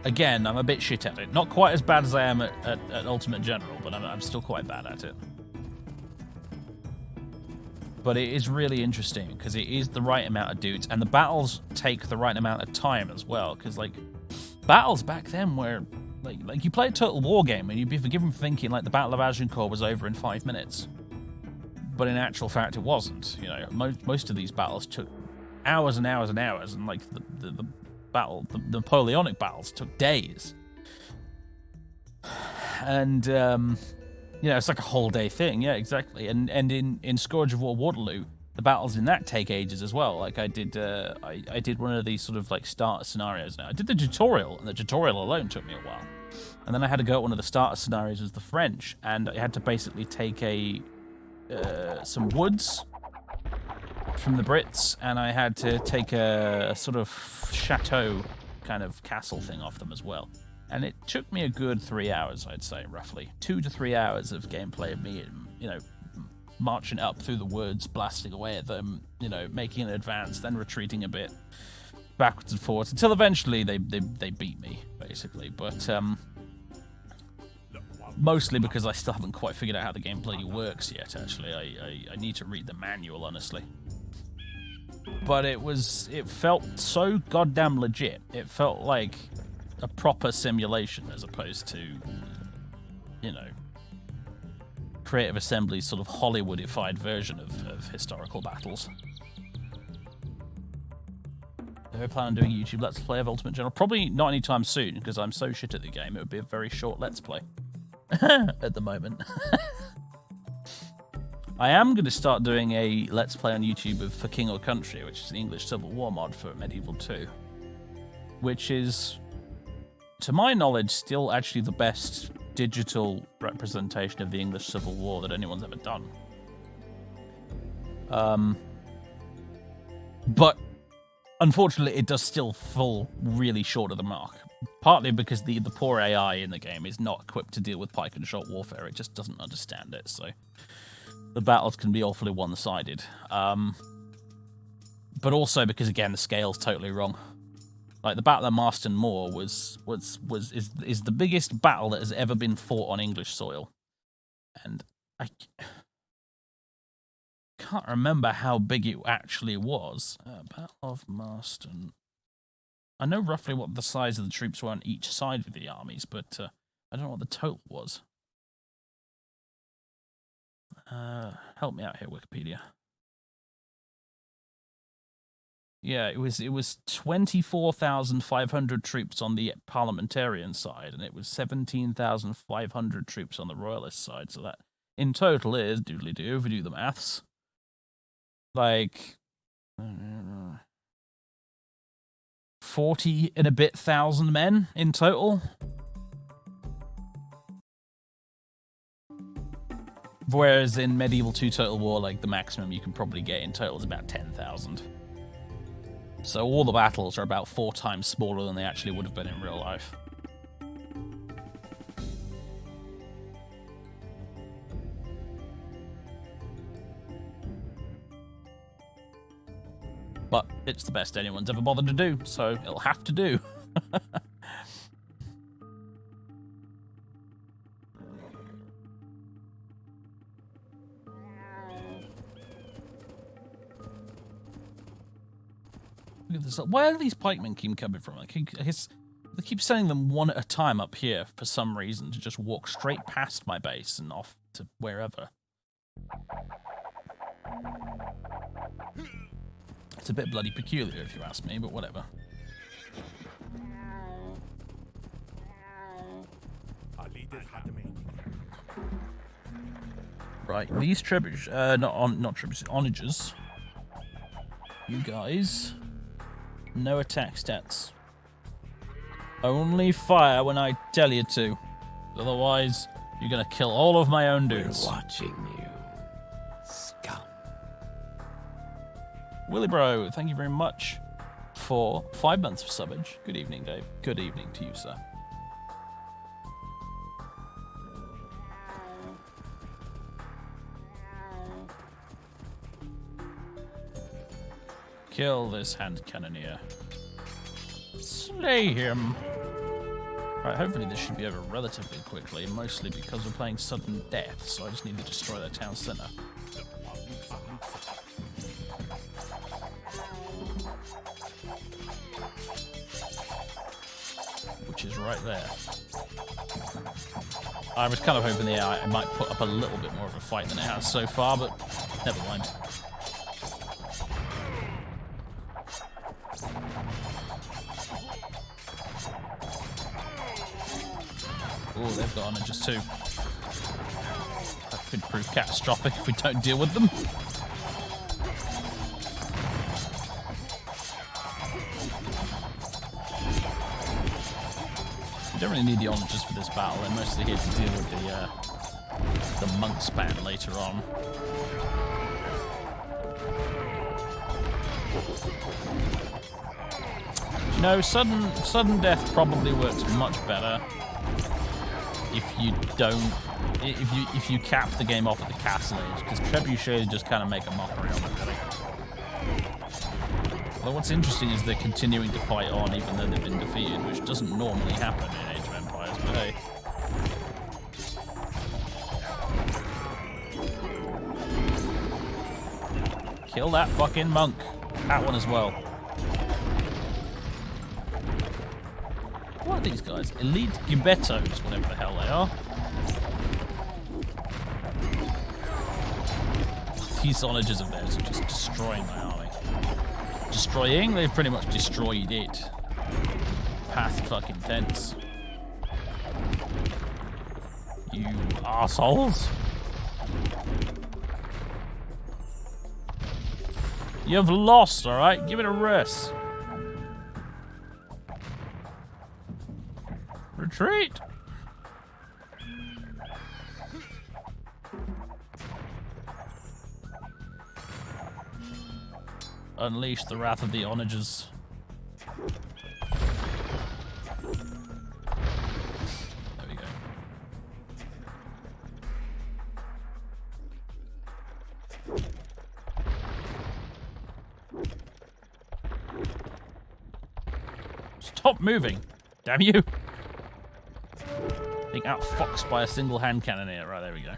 Again, I'm a bit shit at it. Not quite as bad as I am at Ultimate General, but I'm still quite bad at it. But it is really interesting, because it is the right amount of dudes, and the battles take the right amount of time as well, because, like, battles back then were, like you play a Total War game, and you'd be forgiven for thinking, like, the Battle of Agincourt was over in 5 minutes. But in actual fact, it wasn't. You know, most of these battles took hours and hours and hours, and, like, the Napoleonic battles took days. And, you know, it's like a whole day thing. Yeah, exactly. And in Scourge of War Waterloo, the battles in that take ages as well. Like, I did one of these sort of, like, starter scenarios now. I did the tutorial, and the tutorial alone took me a while. And then I had to go at one of the starter scenarios as the French, and I had to basically take some woods from the Brits, and I had to take a sort of chateau kind of castle thing off them as well. And it took me a good 3 hours, I'd say, roughly. 2 to 3 hours of gameplay of me, you know, marching up through the woods, blasting away at them, you know, making an advance, then retreating a bit, backwards and forwards, until eventually they beat me, basically. But mostly because I still haven't quite figured out how the game bloody works yet, actually. I need to read the manual, honestly. But it felt so goddamn legit. It felt like a proper simulation as opposed to, you know, Creative Assembly's sort of Hollywoodified version of historical battles. Do I plan on doing a YouTube Let's Play of Ultimate General? Probably not anytime soon, because I'm so shit at the game. It would be a very short Let's Play at the moment. I am going to start doing a Let's Play on YouTube of For King or Country, which is an English Civil War mod for Medieval 2, which is, to my knowledge, still actually the best digital representation of the English Civil War that anyone's ever done. But unfortunately, it does still fall really short of the mark. Partly because the poor AI in the game is not equipped to deal with pike and shot warfare. It just doesn't understand it, so the battles can be awfully one-sided. But also because, again, the scale's totally wrong. Like, the Battle of Marston Moor is the biggest battle that has ever been fought on English soil. And I can't remember how big it actually was. Battle of Marston. I know roughly what the size of the troops were on each side of the armies, but I don't know what the total was. Help me out here, Wikipedia. Yeah, it was 24,500 troops on the parliamentarian side, and it was 17,500 troops on the royalist side. So that in total is, doodly-doo, if we do the maths, like 40 and a bit thousand men in total. Whereas in Medieval 2 Total War, like, the maximum you can probably get in total is about 10,000. So all the battles are about 4 times smaller than they actually would have been in real life. But it's the best anyone's ever bothered to do, so it'll have to do. Look at this. Where do these pikemen keep coming from? I guess they keep sending them one at a time up here for some reason to just walk straight past my base and off to wherever. It's a bit bloody peculiar, if you ask me, but whatever. Right, these trebuchet, not trebuchet, onagers. You guys, no attack stats. Only fire when I tell you to. Otherwise, you're gonna kill all of my own dudes. We're watching you, scum. Willy Bro, thank you very much for 5 months of subbage. Good evening, Dave. Good evening to you, sir. Kill this hand cannoneer. Slay him. Right, hopefully this should be over relatively quickly, mostly because we're playing sudden death, so I just need to destroy their town center. Which is right there. I was kind of hoping the AI might put up a little bit more of a fight than it has so far, but never mind. Oh, they've got onagers too. That could prove catastrophic if we don't deal with them. We don't really need the onagers for this battle. They're mostly here to deal with the monk's band later on. You know, sudden death probably works much better if you don't, if you cap the game off at the castle age, because trebuchets just kind of make a mockery of it, really. But what's interesting is they're continuing to fight on even though they've been defeated, which doesn't normally happen in Age of Empires, but hey. Kill that fucking monk. That one as well. What are these guys? Elite Gibettos, whatever the hell they are. These onagers of theirs are just destroying my army. Destroying? They've pretty much destroyed it. Past fucking tense. You assholes. You've lost, alright? Give it a rest. Retreat! Unleash the wrath of the onagers. There we go. Stop moving! Damn you! Being outfoxed by a single hand cannoneer. Right, there we go.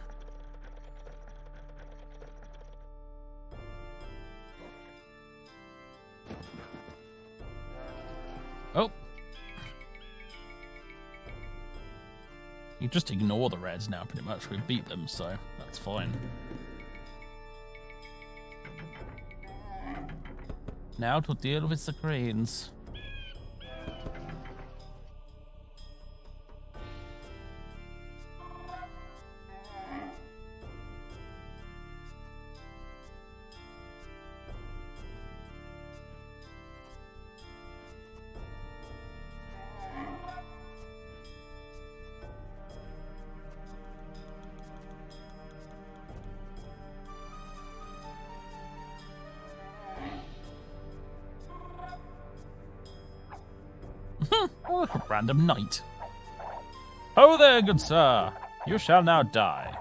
Oh! You just ignore the reds now, pretty much. We beat them, so that's fine. Now to deal with the greens. Oh, look, a random knight. Ho there, good sir. You shall now die.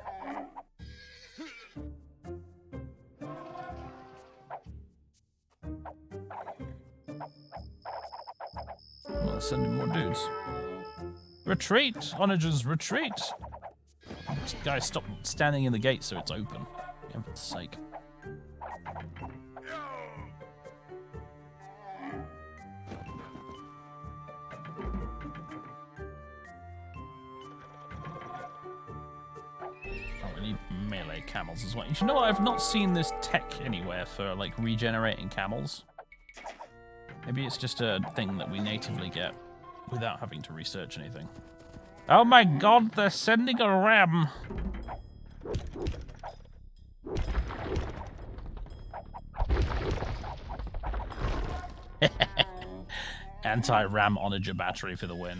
Well, let's send in more dudes. Retreat, onagers, retreat. Guys, stop standing in the gate so it's open. For heaven's sake. Melee camels as well. You know what? I've not seen this tech anywhere for like regenerating camels. Maybe it's just a thing that we natively get without having to research anything. Oh my god, they're sending a ram! Anti-ram onager battery for the win.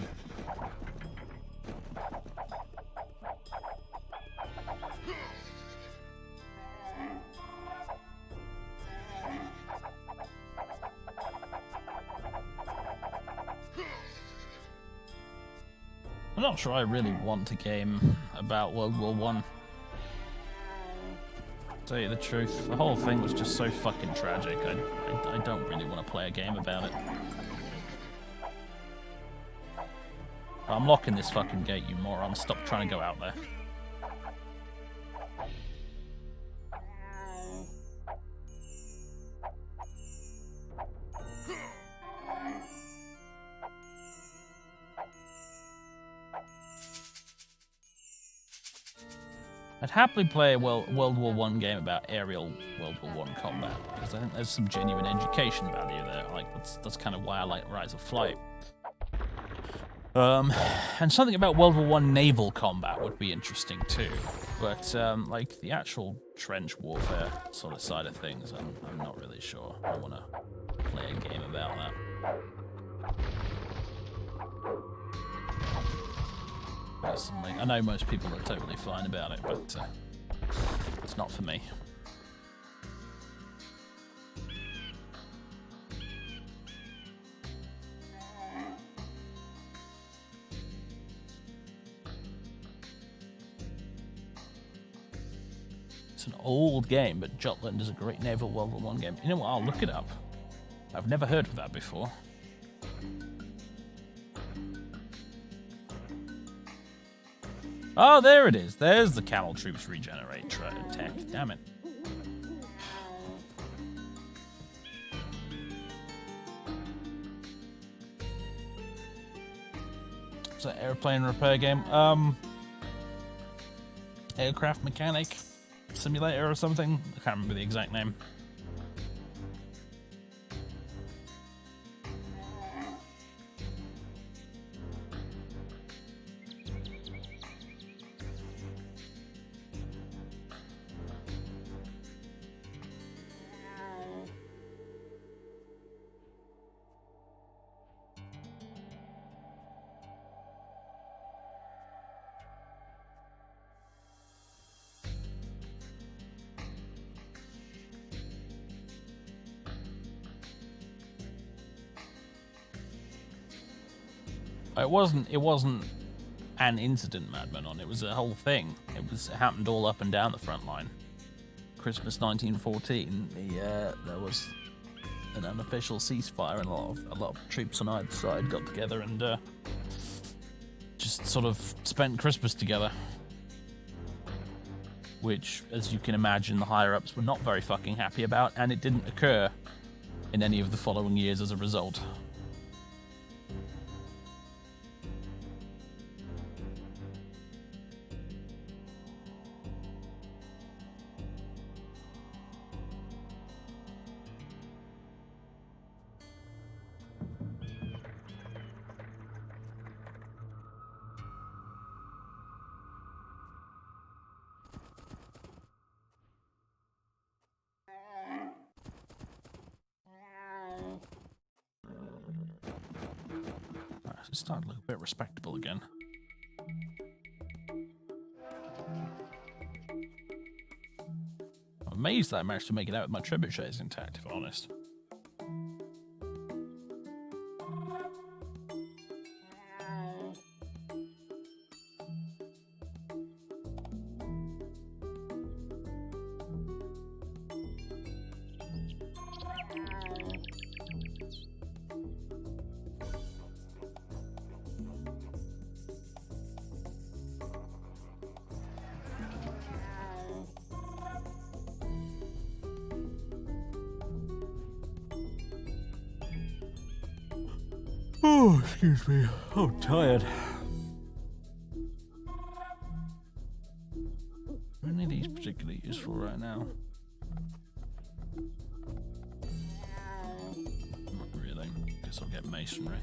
I'm not sure I really want a game about World War One. Tell you the truth, the whole thing was just so fucking tragic. I don't really want to play a game about it. I'm locking this fucking gate, you moron. Stop trying to go out there. I'd happily play a World War One game about aerial World War One combat, because I think there's some genuine education value there. Like that's kind of why I like Rise of Flight. And something about World War One naval combat would be interesting too. But like the actual trench warfare sort of side of things, I'm not really sure I want to play a game about that. Personally, I know most people are totally fine about it, but it's not for me. It's an old game, but Jutland is a great naval World War One game. You know what? I'll look it up. I've never heard of that before. Oh, there it is. There's the Camel Troops regenerate tech. Damn it. Is that airplane repair game? Aircraft mechanic simulator or something? I can't remember the exact name. It wasn't an incident Mad Men on. It was a whole thing. It happened all up and down the front line. Christmas 1914. There was an unofficial ceasefire, and a lot of troops on either side got together and just sort of spent Christmas together. Which, as you can imagine, the higher ups were not very fucking happy about, and it didn't occur in any of the following years as a result. It's starting to look a bit respectable again. I'm amazed that I managed to make it out with my trebuchets intact, if I'm honest. Oh, excuse me. I'm tired. Are any of these particularly useful right now? Not really. Guess I'll get masonry.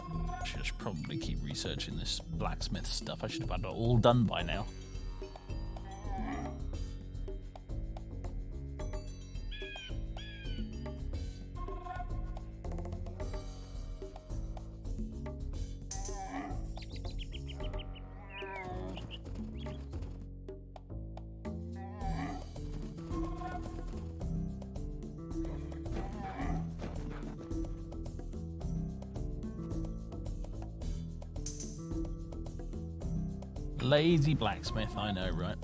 I should probably keep researching this blacksmith stuff. I should have had it all done by now. Lazy blacksmith, I know, right?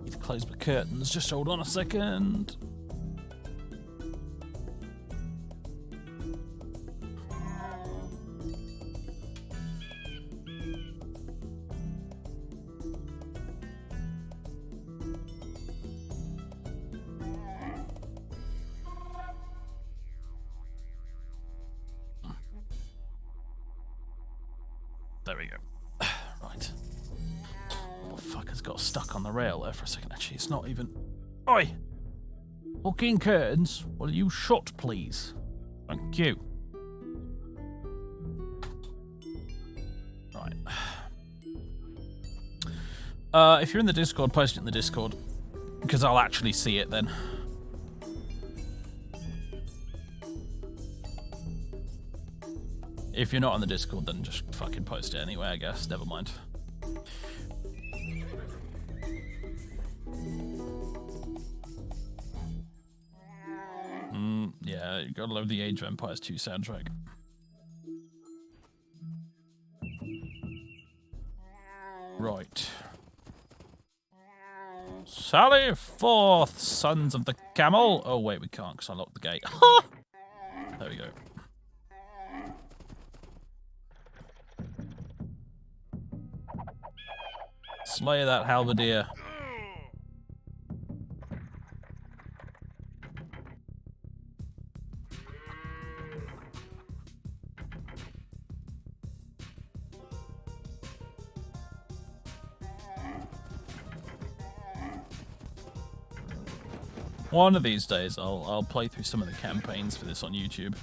Need to close my curtains. Just hold on a second. There we go. Right. Oh, fucker's got stuck on the rail there for a second. Actually, it's not even... Oi! Fucking curtains, will you shut, please? Thank you. Right. If you're in the Discord, post it in the Discord. Because I'll actually see it then. If you're not on the Discord, then just fucking post it anyway, I guess. Never mind. Yeah, you gotta love the Age of Empires 2 soundtrack. Right. Sally forth, sons of the camel. Oh, wait, we can't because I locked the gate. There we go. Slay that halberdier. One of these days, I'll play through some of the campaigns for this on YouTube.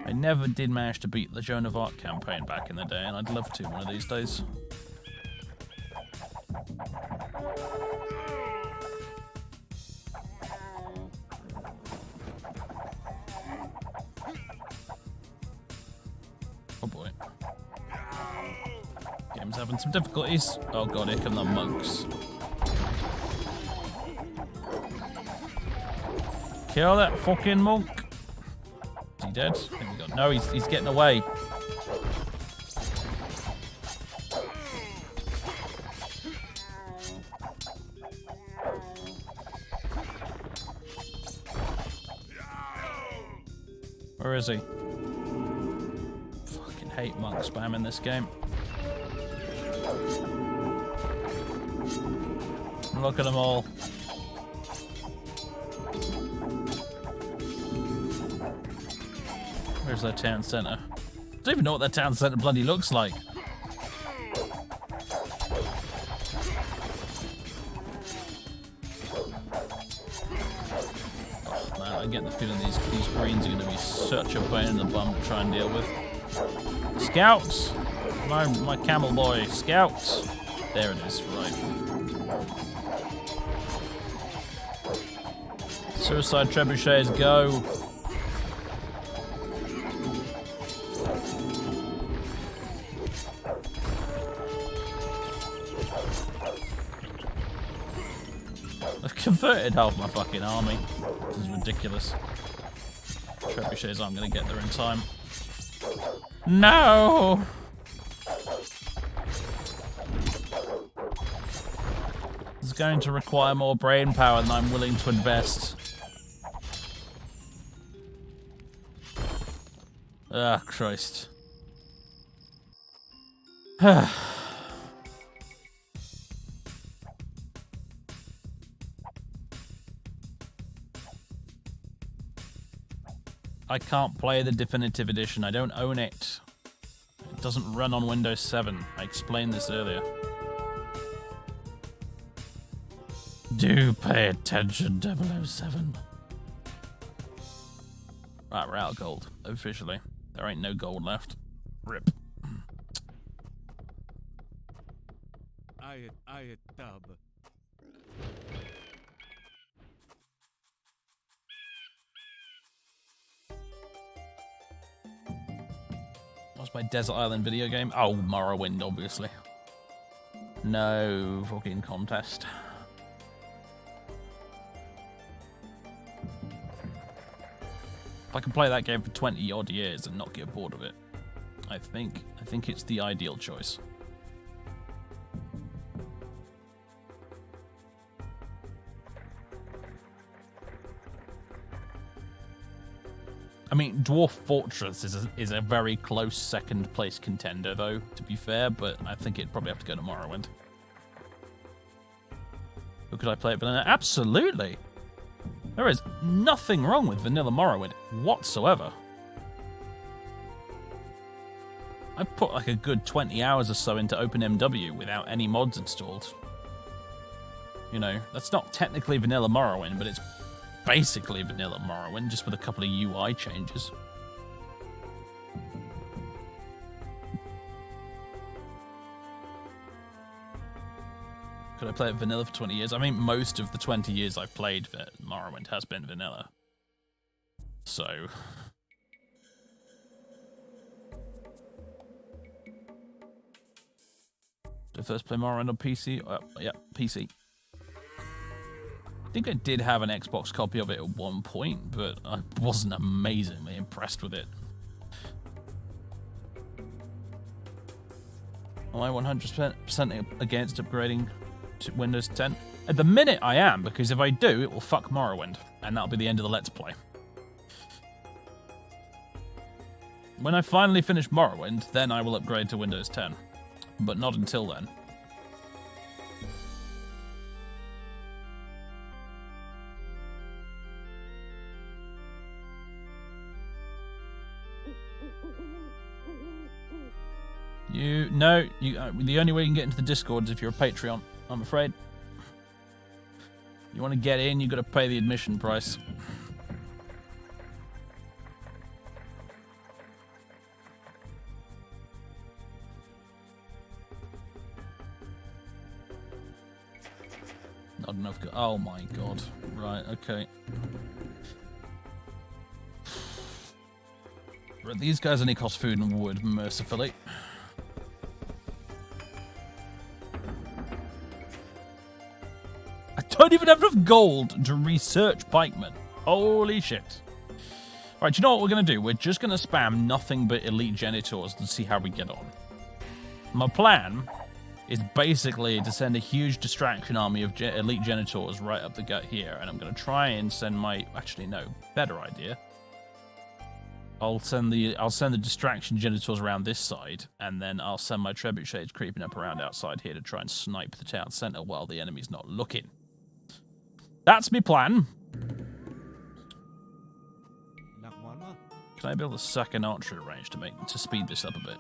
I never did manage to beat the Joan of Arc campaign back in the day, and I'd love to one of these days. Oh boy. Game's having some difficulties. Oh god, here come the monks. Kill that fucking monk. Is he dead? I think we got... No, he's getting away. Where is he? Fucking hate monk spam in this game. Look at them all. Where's their town centre? I don't even know what their town centre bloody looks like. Oh man, I get the feeling these greens are going to be such a pain in the bum to try and deal with. Scouts! My camel boy, scouts! There it is, right. Suicide trebuchets, go! I've converted half my fucking army. This is ridiculous. Trebuchets aren't going to get there in time. No! It's going to require more brain power than I'm willing to invest. Ah, Christ. I can't play the definitive edition. I don't own it. It doesn't run on Windows 7. I explained this earlier. Do pay attention, 007. Right, we're out of gold. Officially. There ain't no gold left. Rip. I dub. What's my Desert Island video game? Oh, Morrowind, obviously. No fucking contest. If I can play that game for 20 odd years and not get bored of it, I think it's the ideal choice. I mean, Dwarf Fortress is a very close second place contender, though, to be fair, but I think it'd probably have to go to Morrowind. Or could I play it vanilla? Absolutely! There is nothing wrong with vanilla Morrowind whatsoever. I've put like a good 20 hours or so into OpenMW without any mods installed. You know, that's not technically vanilla Morrowind, but it's basically vanilla Morrowind, just with a couple of UI changes. Could I play it vanilla for 20 years? I mean, most of the 20 years I've played Morrowind has been vanilla. So... Did I first play Morrowind on PC? Yeah, PC. I think I did have an Xbox copy of it at one point, but I wasn't amazingly impressed with it. Am I 100% against upgrading to Windows 10? At the minute I am, because if I do, it will fuck Morrowind, and that'll be the end of the Let's Play. When I finally finish Morrowind, then I will upgrade to Windows 10. But not until then. The only way you can get into the Discord is if you're a Patreon, I'm afraid. You want to get in, you got to pay the admission price. Not enough. Oh my god. Right, okay. Right, these guys only cost food and wood, mercifully. I don't even have enough gold to research pikemen. Holy shit. Right, do you know what we're going to do? We're just going to spam nothing but elite genitors to see how we get on. My plan is basically to send a huge distraction army of elite genitors right up the gut here, and I'm going to try and send my... Actually, no, better idea. I'll send the distraction genitors around this side, and then I'll send my trebuchets creeping up around outside here to try and snipe the town centre while the enemy's not looking. That's my plan. Can I build a second archery range to speed this up a bit?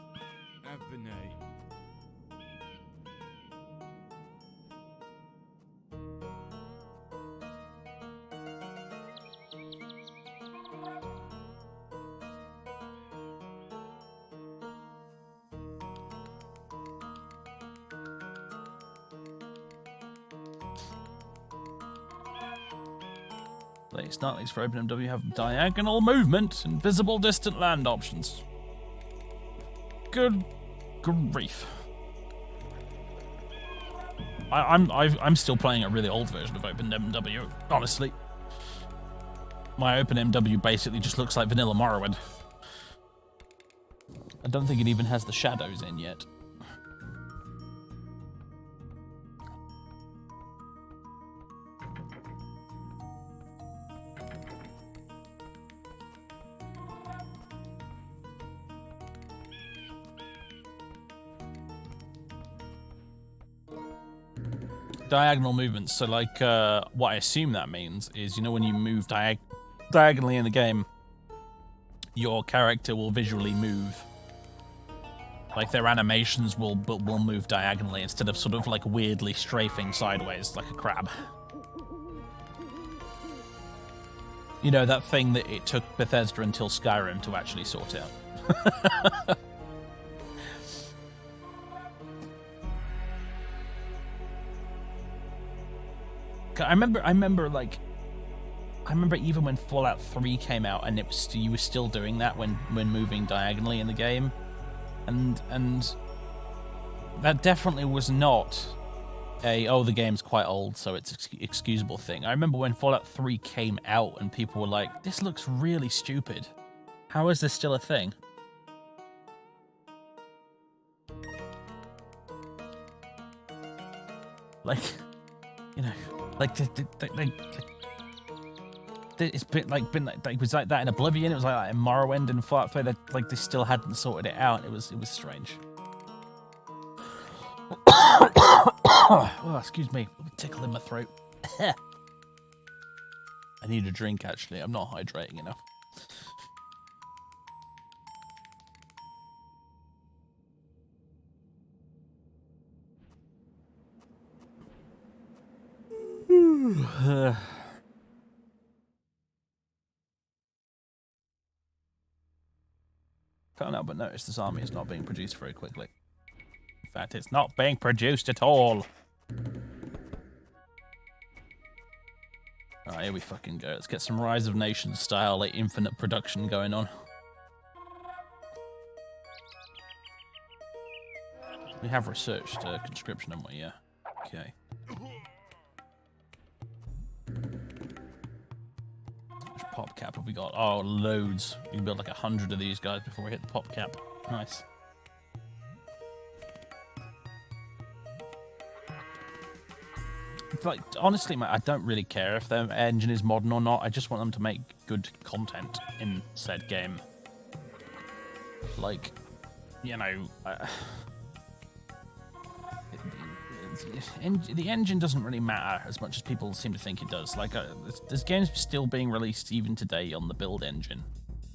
Startlings for OpenMW have diagonal movement and visible distant land options. Good grief. I'm still playing a really old version of OpenMW, honestly. My OpenMW basically just looks like vanilla Morrowind. I don't think it even has the shadows in yet. Diagonal movements, so like what I assume that means is, you know, when you move diagonally in the game, your character will visually move. Like their animations will move diagonally instead of sort of like weirdly strafing sideways like a crab. You know, that thing that it took Bethesda until Skyrim to actually sort out. I remember even when Fallout 3 came out and you were still doing that when moving diagonally in the game, and that definitely was not the game's quite old so it's excusable thing. I remember when Fallout 3 came out and people were like, this looks really stupid. How is this still a thing? Like, you know, like it's been like it was like that in Oblivion. It was like that in Morrowind and Firefly. That like they still hadn't sorted it out. It was strange. Oh, excuse me, a tickle in my throat. I need a drink. Actually, I'm not hydrating enough. Can't help but notice this army is not being produced very quickly. In fact, it's not being produced at all. Alright, here we fucking go. Let's get some Rise of Nations style, like, infinite production going on. We have researched conscription, haven't we? Yeah. Okay. Which pop cap have we got? Oh, loads. We can build like 100 of these guys before we hit the pop cap. Nice. Like, honestly, mate, I don't really care if their engine is modern or not. I just want them to make good content in said game. Like, you know, the engine doesn't really matter as much as people seem to think it does. Like, there's games still being released even today on the build engine,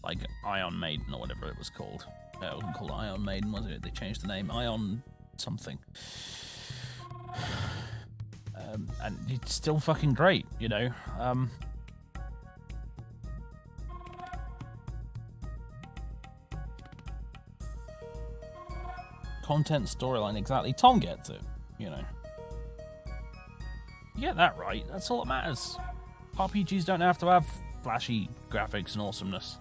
like Ion Maiden or whatever it was called. It wasn't called Ion Maiden, was it? They changed the name. Ion something. And it's still fucking great, you know. Content, storyline, exactly. Tom gets it, you know. You get that right, that's all that matters. RPGs don't have to have flashy graphics and awesomeness.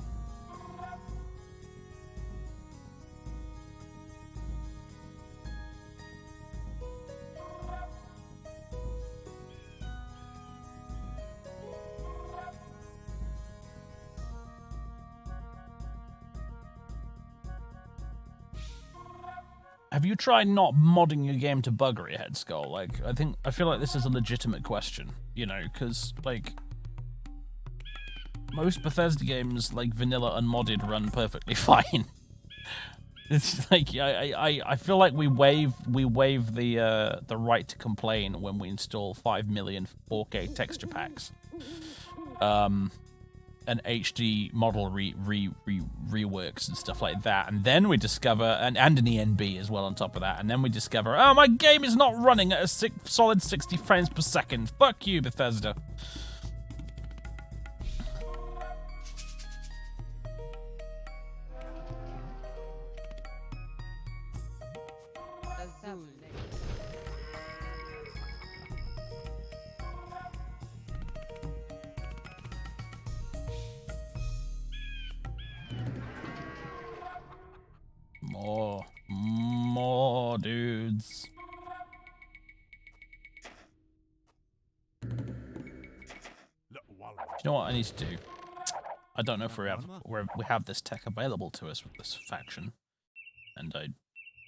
Have you tried not modding your game to buggery, Head Skull? Like, I feel like this is a legitimate question, you know, because, like, most Bethesda games, like, vanilla unmodded, run perfectly fine. It's like, I feel like we waive the right to complain when we install 5 million 4K texture packs. And HD model reworks and stuff like that, and then we discover, and an ENB as well on top of that, and then we discover, oh, my game is not running at a solid 60 frames per second. Fuck you, Bethesda. More dudes. You know what I need to do? I don't know if we have this tech available to us with this faction, and do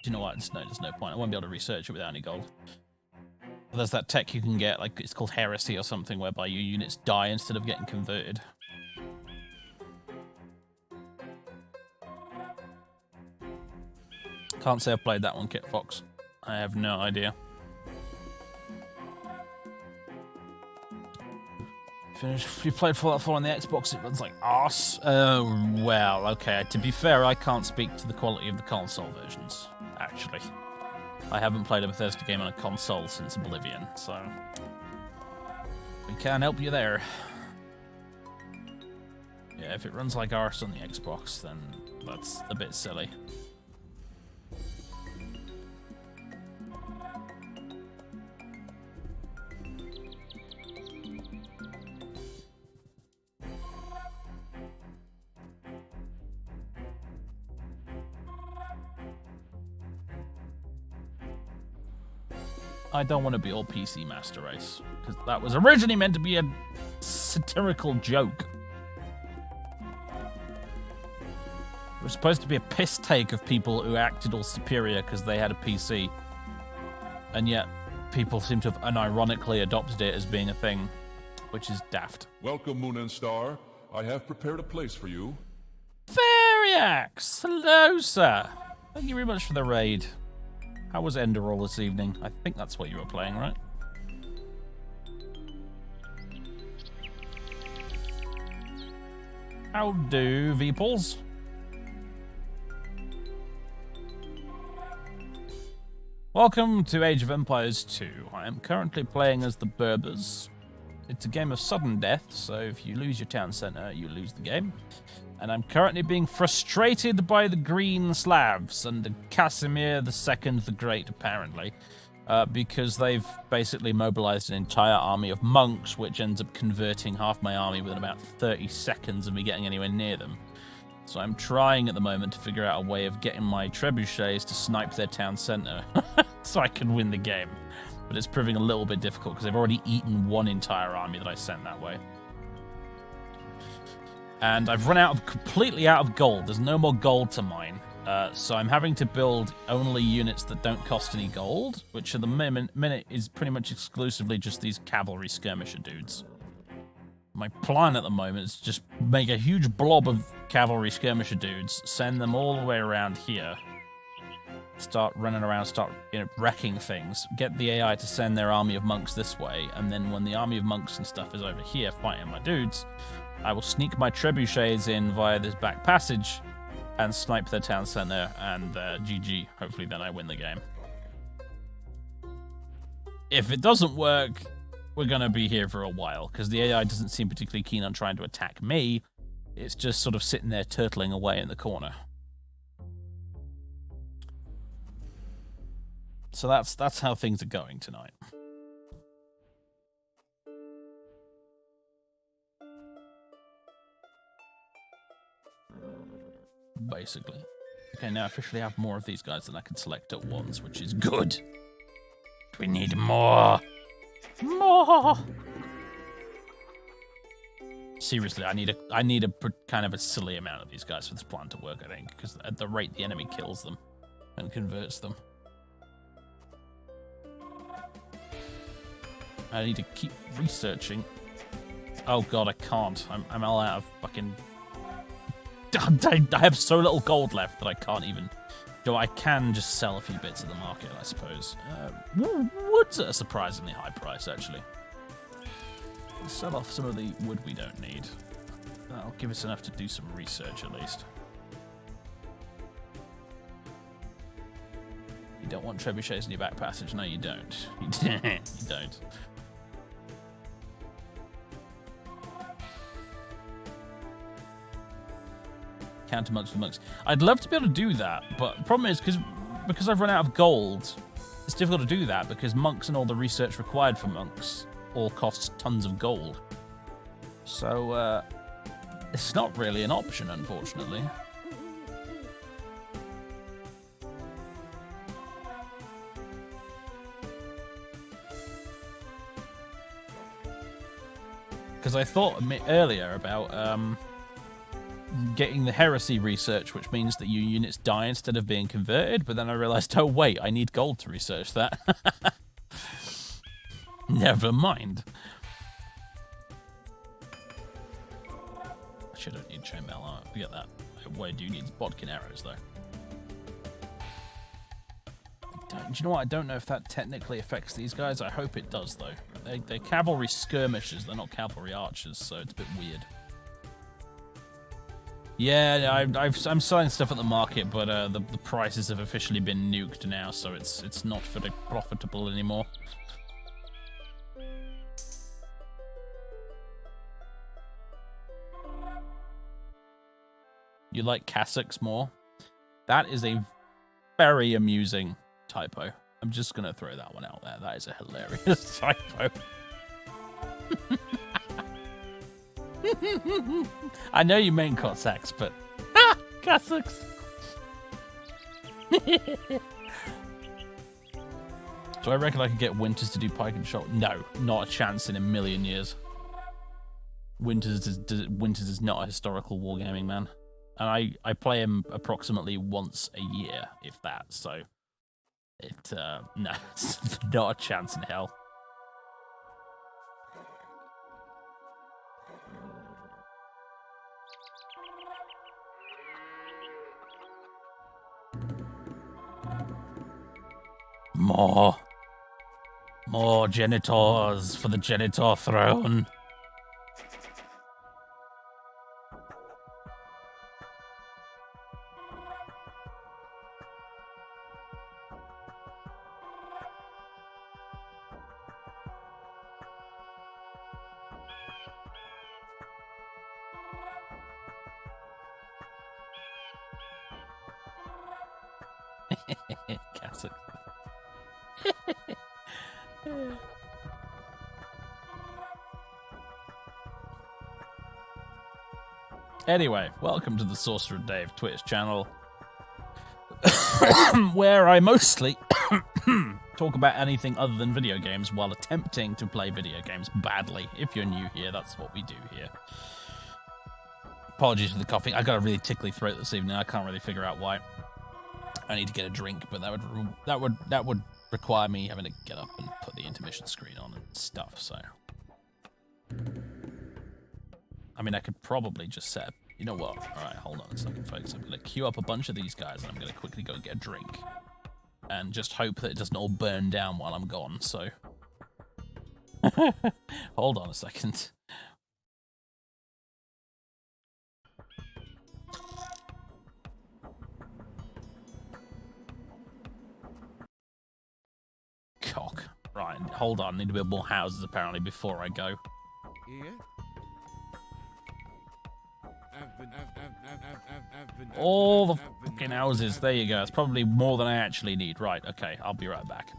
you know what? There's no point. I won't be able to research it without any gold. But there's that tech you can get, like it's called Heresy or something, whereby your units die instead of getting converted. Can't say I've played that one, Kit Fox. I have no idea. Finished. You played Fallout 4 on the Xbox, it runs like arse. Oh, well, okay. To be fair, I can't speak to the quality of the console versions, actually. I haven't played a Bethesda game on a console since Oblivion, so we can't help you there. Yeah, if it runs like arse on the Xbox, then that's a bit silly. I don't want to be all PC Master Race, because that was originally meant to be a satirical joke. It was supposed to be a piss take of people who acted all superior because they had a PC. And yet, people seem to have unironically adopted it as being a thing, which is daft. Welcome, Moon and Star. I have prepared a place for you. Variax! Hello, sir. Thank you very much for the raid. How was Enderall this evening? I think that's what you were playing, right? How do, Veeples? Welcome to Age of Empires 2. I am currently playing as the Berbers. It's a game of sudden death, so if you lose your town center, you lose the game. And I'm currently being frustrated by the Green Slavs under Casimir II the Great, apparently, because they've basically mobilized an entire army of monks, which ends up converting half my army within about 30 seconds of me getting anywhere near them. So I'm trying at the moment to figure out a way of getting my trebuchets to snipe their town center so I can win the game. But it's proving a little bit difficult because they've already eaten one entire army that I sent that way. And I've run completely out of gold. There's no more gold to mine. So I'm having to build only units that don't cost any gold, which at the minute is pretty much exclusively just these cavalry skirmisher dudes. My plan at the moment is just make a huge blob of cavalry skirmisher dudes, send them all the way around here, start running around, start wrecking things, get the AI to send their army of monks this way, and then when the army of monks and stuff is over here fighting my dudes, I will sneak my trebuchets in via this back passage and snipe their town center, and GG. Hopefully then I win the game. If it doesn't work, we're going to be here for a while, because the AI doesn't seem particularly keen on trying to attack me. It's just sort of sitting there turtling away in the corner. So that's how things are going tonight. Basically. Okay, now I officially have more of these guys than I can select at once, which is good. We need more. More. Seriously, I need a kind of a silly amount of these guys for this plan to work, I think, because at the rate the enemy kills them and converts them. I need to keep researching. Oh god, I can't. I'm all out of fucking... I have so little gold left that I can't even... So I can just sell a few bits at the market, I suppose. Wood's at a surprisingly high price, actually. Let's sell off some of the wood we don't need. That'll give us enough to do some research, at least. You don't want trebuchets in your back passage? No, you don't. You don't. Counter monks with monks. I'd love to be able to do that, but the problem is because I've run out of gold, it's difficult to do that because monks and all the research required for monks all costs tons of gold. So it's not really an option, unfortunately. Because I thought earlier about getting the heresy research, which means that your units die instead of being converted, but then I realized, oh wait, I need gold to research that. Never mind. Actually, I don't need chainmail armor. Forget that. What I do need is bodkin arrows, though. Do you know what? I don't know if that technically affects these guys. I hope it does, though. They're cavalry skirmishers. They're not cavalry archers, so it's a bit weird. Yeah, I'm selling stuff at the market, but the prices have officially been nuked now, so it's not profitable anymore. You like cassocks more? That is a very amusing typo. I'm just gonna throw that one out there. That is a hilarious typo. I know you mean Cossacks, but Cossacks. Do I reckon I could get Winters to do pike and shot? No, not a chance in a million years. Winters is not a historical wargaming man, and I play him approximately once a year, if that. So No, it's not a chance in hell. More genitors for the genitor throne. Classic. Anyway, welcome to the Sorcerer Dave Twitch channel, where I mostly talk about anything other than video games while attempting to play video games badly. If you're new here, that's what we do here. Apologies for the coughing. I got a really tickly throat this evening. I can't really figure out why. I need to get a drink, but that would require me having to get up and put the intermission screen on and stuff. So, I mean, I could probably just set up, you know what? All right, hold on a second, folks. I'm going to queue up a bunch of these guys, and I'm going to quickly go get a drink. And just hope that it doesn't all burn down while I'm gone, so... Hold on a second. Cock. Right, hold on. I need to build more houses, apparently, before I go. Yeah. All the fucking houses. There you go. It's probably more than I actually need. Right, okay. I'll be right back.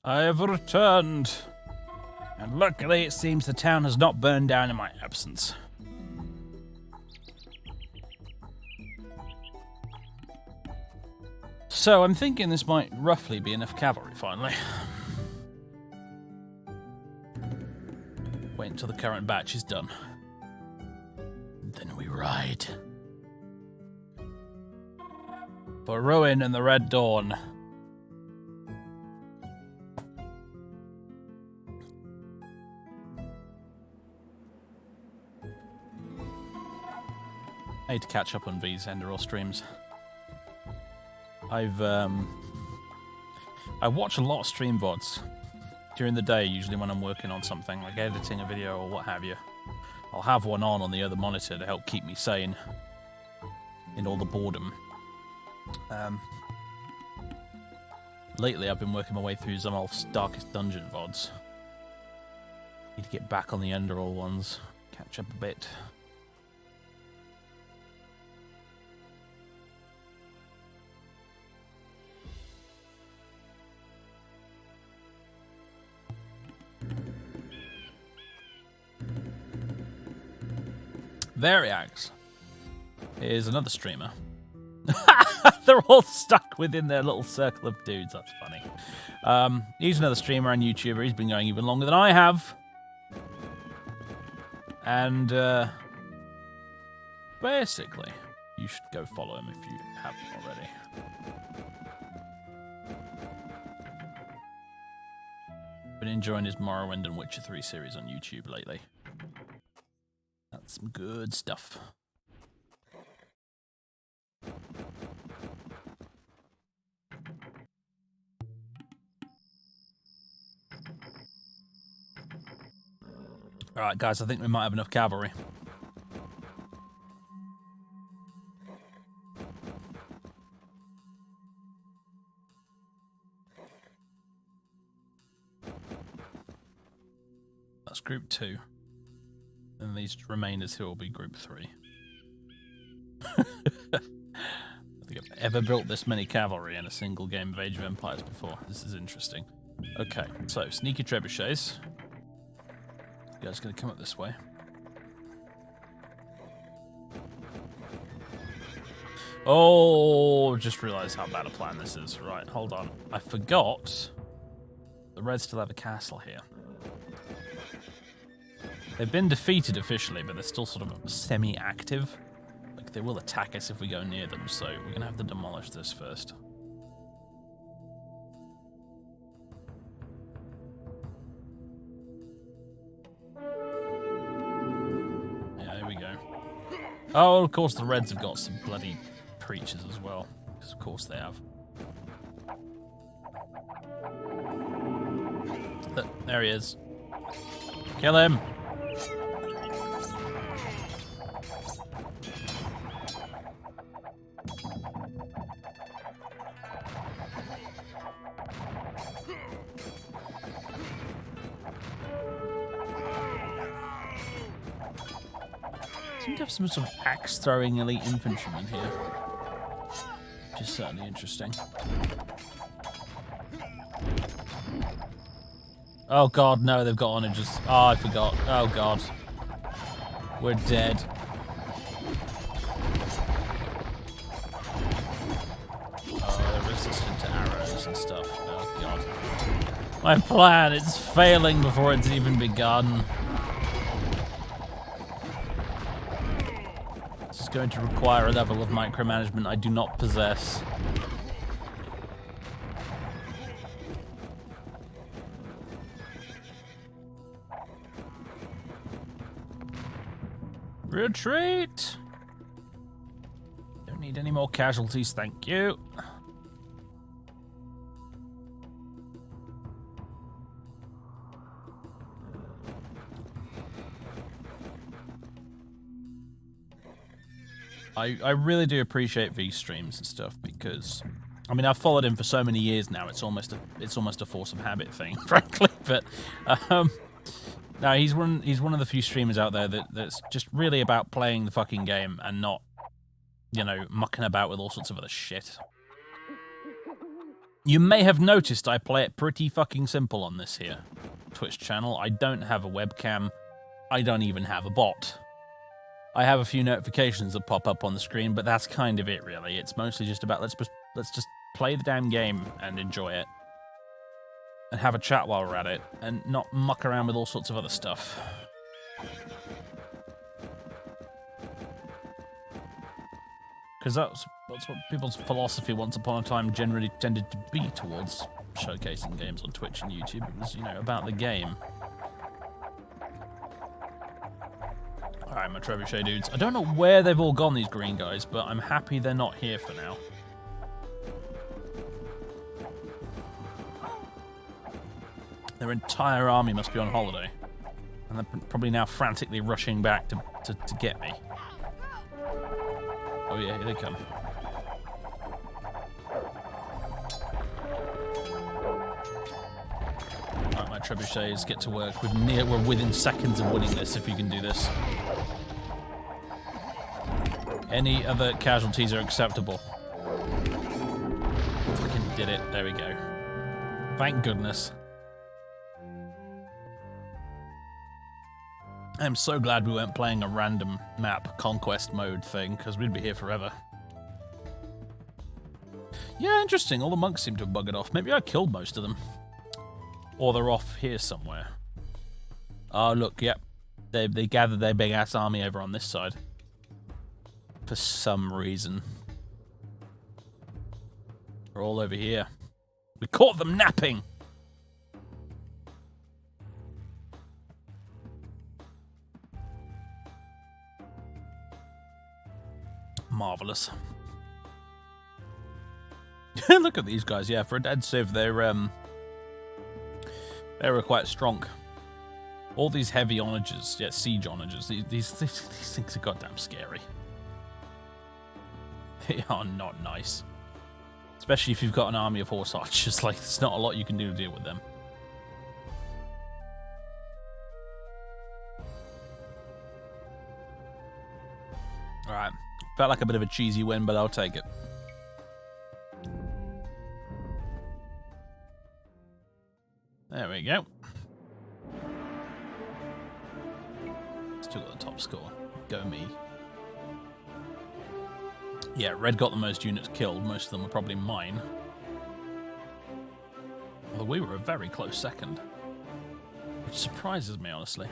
I have returned, and luckily it seems the town has not burned down in my absence. So I'm thinking this might roughly be enough cavalry finally. Wait until the current batch is done. Then we ride. For ruin and the Red Dawn. I need to catch up on these Enderal streams. I watch a lot of stream VODs during the day, usually when I'm working on something, like editing a video or what have you. I'll have one on the other monitor to help keep me sane in all the boredom. Lately, I've been working my way through Zumwalf's Darkest Dungeon VODs. Need to get back on the Underall ones, catch up a bit. Variax is another streamer. They're all stuck within their little circle of dudes. That's funny. He's another streamer and YouTuber. He's been going even longer than I have. And basically, you should go follow him if you haven't already. Been enjoying his Morrowind and Witcher 3 series on YouTube lately. That's some good stuff. Alright, guys, I think we might have enough cavalry. That's group 2. And these remainers here will be group 3. I think I've ever built this many cavalry in a single game of Age of Empires before. This is interesting. Okay, so sneaky trebuchets. You guys gonna come up this way? Oh, just realised how bad a plan this is. Right, hold on. I forgot the Reds still have a castle here. They've been defeated officially, but they're still sort of semi-active. Like, they will attack us if we go near them, so we're going to have to demolish this first. Yeah, here we go. Oh, of course the Reds have got some bloody creatures as well. Because of course they have. Look, there he is. Kill him! Seem to have some sort of axe-throwing elite infantryman here. Which is certainly interesting. Oh god, no, they've got onagers. Oh, I forgot. Oh god. We're dead. Oh, they're resistant to arrows and stuff. Oh god. My plan, it's failing before it's even begun. This is going to require a level of micromanagement I do not possess. Retreat! Don't need any more casualties, thank you. I really do appreciate V streams and stuff because, I mean, I've followed him for so many years now. It's almost a force of habit thing, frankly. But no, he's one of the few streamers out there that's just really about playing the fucking game and not, you know, mucking about with all sorts of other shit. You may have noticed I play it pretty fucking simple on this here Twitch channel. I don't have a webcam. I don't even have a bot. I have a few notifications that pop up on the screen, but that's kind of it, really. It's mostly just about let's just play the damn game and enjoy it. And have a chat while we're at it, and not muck around with all sorts of other stuff. Because that's what people's philosophy once upon a time generally tended to be towards showcasing games on Twitch and YouTube. It was, you know, about the game. Alright, my trebuchet dudes. I don't know where they've all gone, these green guys, but I'm happy they're not here for now. Their entire army must be on holiday. And they're probably now frantically rushing back to get me. Oh yeah, here they come. Alright, my trebuchets get to work. We're within seconds of winning this if you can do this. Any other casualties are acceptable. Fucking did it. There we go. Thank goodness. I'm so glad we weren't playing a random map conquest mode thing, because we'd be here forever. Yeah, interesting. All the monks seem to have buggered off. Maybe I killed most of them. Or they're off here somewhere. Oh, look, yep. They gathered their big-ass army over on this side. For some reason. They're all over here. We caught them napping! Marvelous. Look at these guys. Yeah, for a dead civ, they were quite strong. All these heavy onagers, yeah, siege onagers. These things are goddamn scary. They are not nice, especially if you've got an army of horse archers. Like, there's not a lot you can do to deal with them. All right. Felt like a bit of a cheesy win, but I'll take it. There we go. Still got the top score. Go me. Yeah, Red got the most units killed. Most of them were probably mine. Although we were a very close second. Which surprises me, honestly.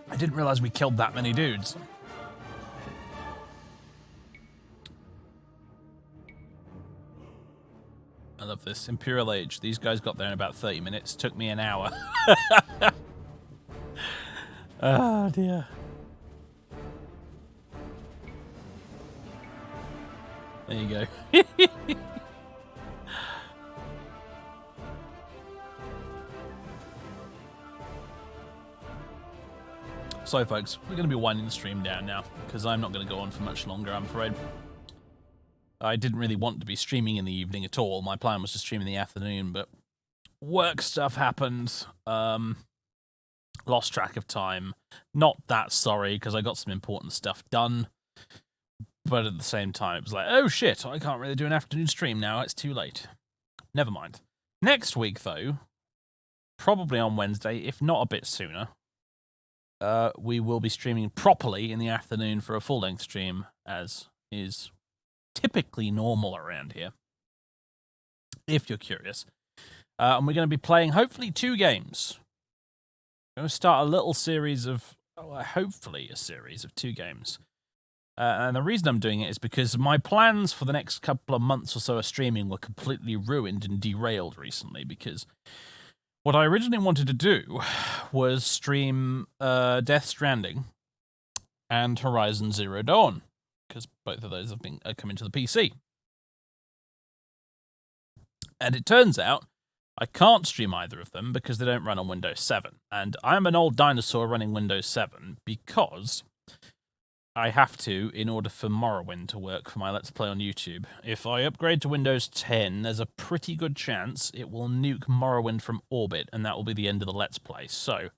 I didn't realize we killed that many dudes. I love this. Imperial Age. These guys got there in about 30 minutes. Took me an hour. Oh, dear. There you go. So, folks, we're going to be winding the stream down now, because I'm not going to go on for much longer, I'm afraid. I didn't really want to be streaming in the evening at all. My plan was to stream in the afternoon, but work stuff happened. Lost track of time. Not that sorry, because I got some important stuff done. But at the same time, it was like, oh shit, I can't really do an afternoon stream now. It's too late. Never mind. Next week, though, probably on Wednesday, if not a bit sooner, we will be streaming properly in the afternoon for a full-length stream, as is typically normal around here, if you're curious. And we're going to be playing, hopefully, 2 games. We're going to start a little series of, hopefully a series of 2 games. And the reason I'm doing it is because my plans for the next couple of months or so of streaming were completely ruined and derailed recently, because what I originally wanted to do was stream Death Stranding and Horizon Zero Dawn, because both of those have come into the PC. And it turns out I can't stream either of them because they don't run on Windows 7. And I'm an old dinosaur running Windows 7 because I have to in order for Morrowind to work for my Let's Play on YouTube. If I upgrade to Windows 10, there's a pretty good chance it will nuke Morrowind from orbit, and that will be the end of the Let's Play. So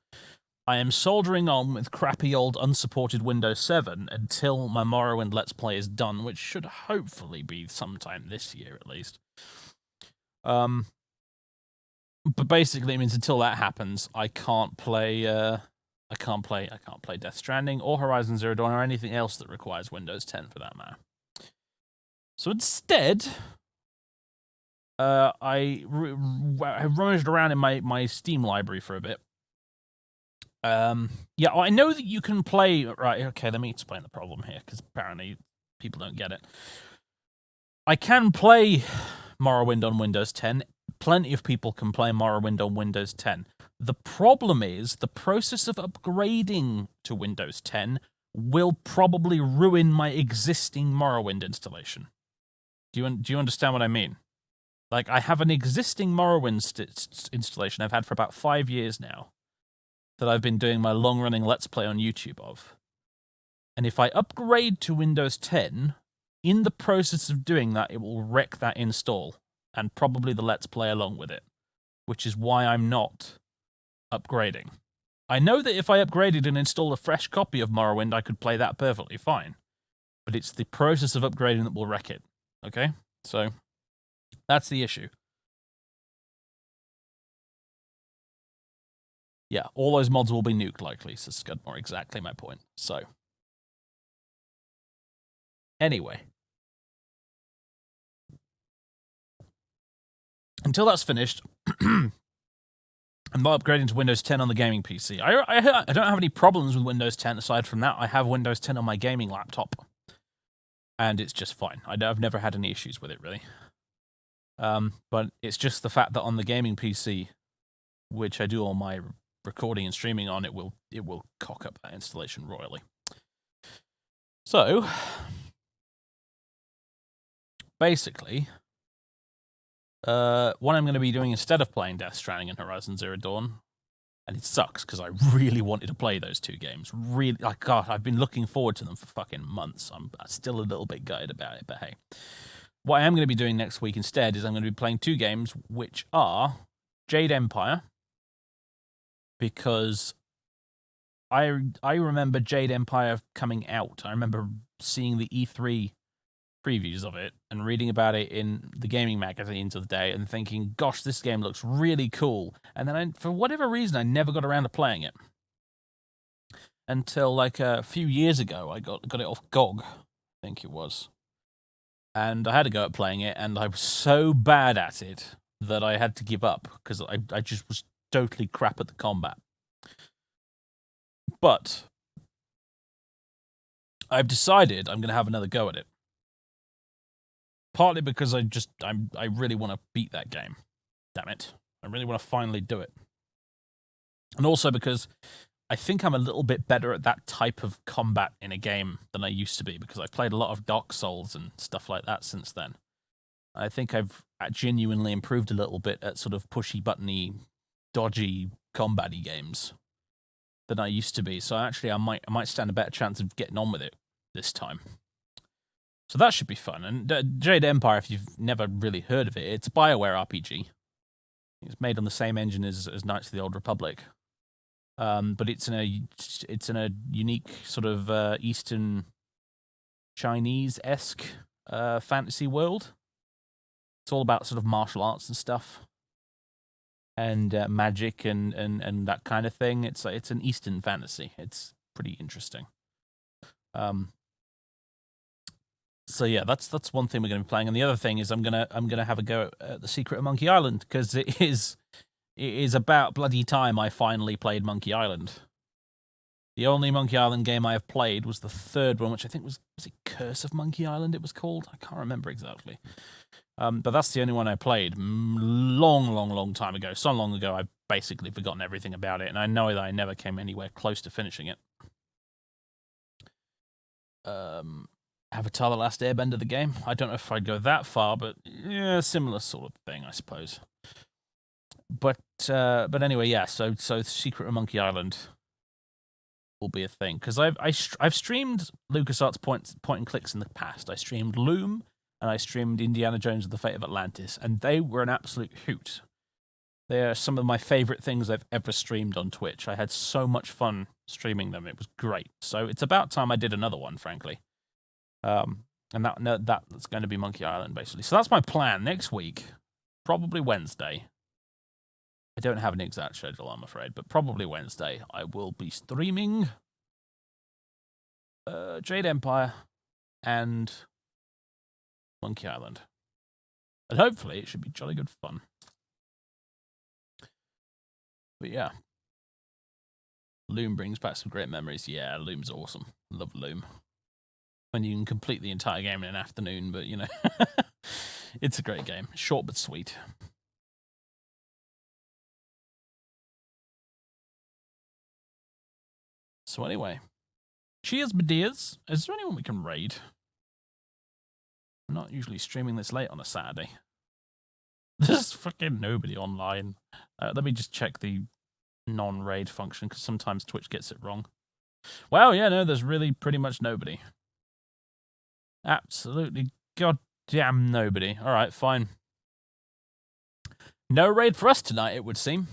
I am soldering on with crappy old unsupported Windows 7 until my Morrowind Let's Play is done, which should hopefully be sometime this year at least. But basically it means until that happens, I can't play Death Stranding or Horizon Zero Dawn or anything else that requires Windows 10 for that matter. So instead, I rummaged around in my Steam library for a bit. Yeah, I know that you can play... Right, okay, let me explain the problem here, because apparently people don't get it. I can play Morrowind on Windows 10. Plenty of people can play Morrowind on Windows 10. The problem is the process of upgrading to Windows 10 will probably ruin my existing Morrowind installation. Do you understand what I mean? Like, I have an existing Morrowind installation I've had for about 5 years now that I've been doing my long-running Let's Play on YouTube of. And if I upgrade to Windows 10, in the process of doing that, it will wreck that install, and probably the Let's Play along with it, which is why I'm not upgrading. I know that if I upgraded and installed a fresh copy of Morrowind, I could play that perfectly fine. But it's the process of upgrading that will wreck it, okay? So, that's the issue. Yeah, all those mods will be nuked likely, says Scudmore. Exactly my point. So, anyway. Until that's finished, I'm not upgrading to Windows 10 on the gaming PC. I don't have any problems with Windows 10 aside from that. I have Windows 10 on my gaming laptop. And it's just fine. I've never had any issues with it, really. But it's just the fact that on the gaming PC, which I do all my recording and streaming on, it will cock up that installation royally. So, basically, what I'm going to be doing instead of playing Death Stranding and Horizon Zero Dawn, and it sucks because I really wanted to play those two games. Really, like, God, I've been looking forward to them for fucking months. I'm still a little bit gutted about it, but hey. What I am going to be doing next week instead is I'm going to be playing two games, which are Jade Empire, because I remember Jade Empire coming out. I remember seeing the E3 previews of it and reading about it in the gaming magazines of the day and thinking, gosh, this game looks really cool. And then for whatever reason, I never got around to playing it. Until like a few years ago, I got it off GOG, I think it was. And I had to go at playing it, and I was so bad at it that I had to give up because I just was totally crap at the combat. But I've decided I'm going to have another go at it. Partly because I really want to beat that game. Damn it. I really want to finally do it. And also because I think I'm a little bit better at that type of combat in a game than I used to be, because I've played a lot of Dark Souls and stuff like that since then. I think I've genuinely improved a little bit at sort of pushy-buttony, dodgy, combat-y games than I used to be. So actually I might stand a better chance of getting on with it this time. So that should be fun. And Jade Empire, if you've never really heard of it, it's a BioWare RPG. It's made on the same engine as Knights of the Old Republic. But it's in a unique sort of Eastern Chinese-esque fantasy world. It's all about sort of martial arts and stuff, and magic and that kind of thing. It's an Eastern fantasy. It's pretty interesting. So yeah, that's one thing we're going to be playing, and the other thing is I'm gonna have a go at The Secret of Monkey Island, because it is about bloody time I finally played Monkey Island. The only Monkey Island game I have played was the third one, which I think was it Curse of Monkey Island it was called? I can't remember exactly. But that's the only one I played long time ago. So long ago I've basically forgotten everything about it, and I know that I never came anywhere close to finishing it. Avatar: The Last Airbender, the game. I don't know if I'd go that far, but yeah, similar sort of thing, I suppose. But anyway, yeah. So Secret of Monkey Island will be a thing, because I've streamed LucasArts point and clicks in the past. I streamed Loom, and I streamed Indiana Jones and the Fate of Atlantis, and they were an absolute hoot. They are some of my favorite things I've ever streamed on Twitch. I had so much fun streaming them. It was great. So it's about time I did another one, frankly. And that's going to be Monkey Island, basically. So that's my plan next week, probably Wednesday. I don't have an exact schedule, I'm afraid, but probably Wednesday I will be streaming Jade Empire and Monkey Island. And hopefully it should be jolly good fun. But yeah. Loom brings back some great memories. Yeah, Loom's awesome. Love Loom. When you can complete the entire game in an afternoon, but, you know, it's a great game. Short but sweet. So anyway, cheers, my dears. Is there anyone we can raid? I'm not usually streaming this late on a Saturday. There's fucking nobody online. Let me just check the non-raid function, because sometimes Twitch gets it wrong. Well, yeah, no, there's really pretty much nobody. Absolutely goddamn nobody. All right, fine. No raid for us tonight, it would seem.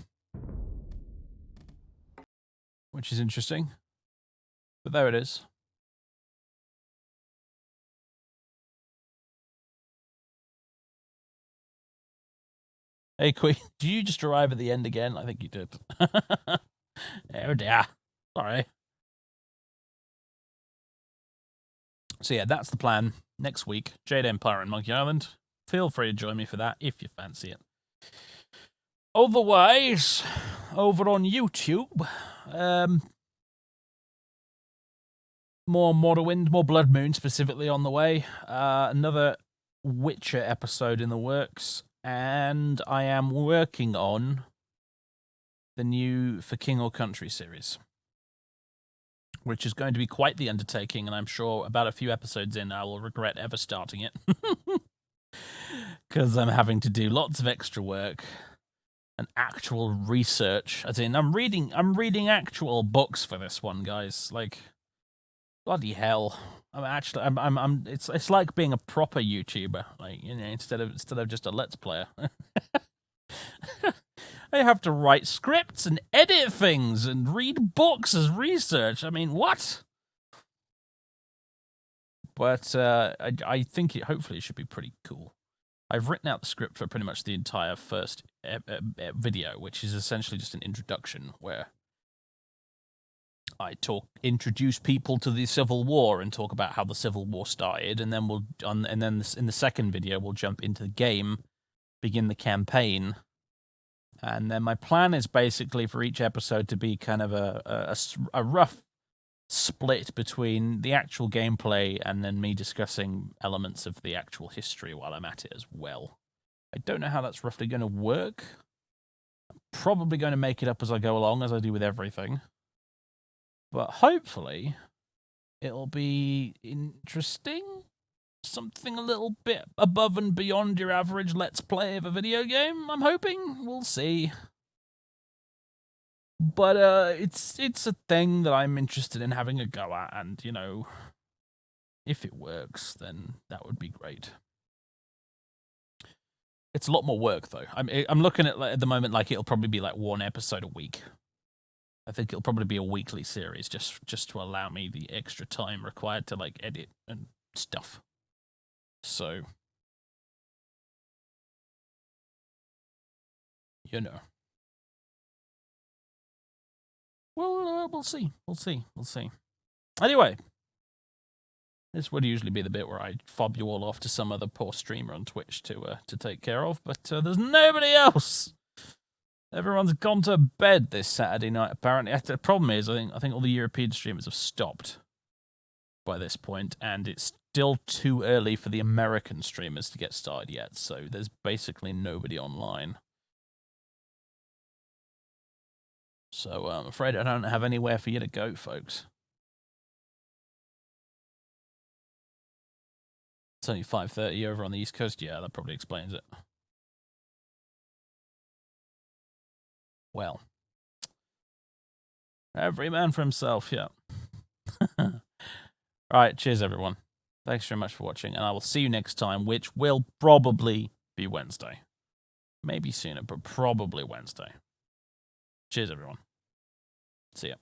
Which is interesting. But there it is. Hey, Queen, did you just arrive at the end again? I think you did. Oh, dear. Sorry. So, yeah, that's the plan. Next week, Jade Empire and Monkey Island. Feel free to join me for that if you fancy it. Otherwise, over on YouTube, more Morrowind, more Blood Moon specifically on the way. Another Witcher episode in the works. And I am working on the new For King or Country series, which is going to be quite the undertaking, and I'm sure about a few episodes in I will regret ever starting it. Because I'm having to do lots of extra work and actual research. As in, I'm reading actual books for this one, guys. Like, bloody hell. It's like being a proper YouTuber, like, you know, instead of just a Let's Player. I have to write scripts and edit things and read books as research. I mean, what? But I think hopefully it should be pretty cool. I've written out the script for pretty much the entire first video, which is essentially just an introduction where I introduce people to the Civil War and talk about how the Civil War started, and then in the second video we'll jump into the game, begin the campaign, and then my plan is basically for each episode to be kind of a rough split between the actual gameplay and then me discussing elements of the actual history while I'm at it as well. I don't know how that's roughly going to work. I'm probably going to make it up as I go along, as I do with everything. But hopefully, it'll be interesting. Something a little bit above and beyond your average Let's Play of a video game, I'm hoping. We'll see. But it's a thing that I'm interested in having a go at, and, you know, if it works, then that would be great. It's a lot more work, though. I'm looking at the moment like it'll probably be like one episode a week. I think it'll probably be a weekly series, just to allow me the extra time required to, like, edit and stuff. So, you know. Well, we'll see. We'll see. Anyway, this would usually be the bit where I fob you all off to some other poor streamer on Twitch to take care of, but there's nobody else. Everyone's gone to bed this Saturday night, apparently. The problem is, I think all the European streamers have stopped by this point, and it's still too early for the American streamers to get started yet, so there's basically nobody online. So I'm afraid I don't have anywhere for you to go, folks. It's only 5:30 over on the East Coast. Yeah, that probably explains it. Well, every man for himself, yeah. Alright, cheers everyone. Thanks very much for watching, and I will see you next time, which will probably be Wednesday. Maybe sooner, but probably Wednesday. Cheers everyone. See ya.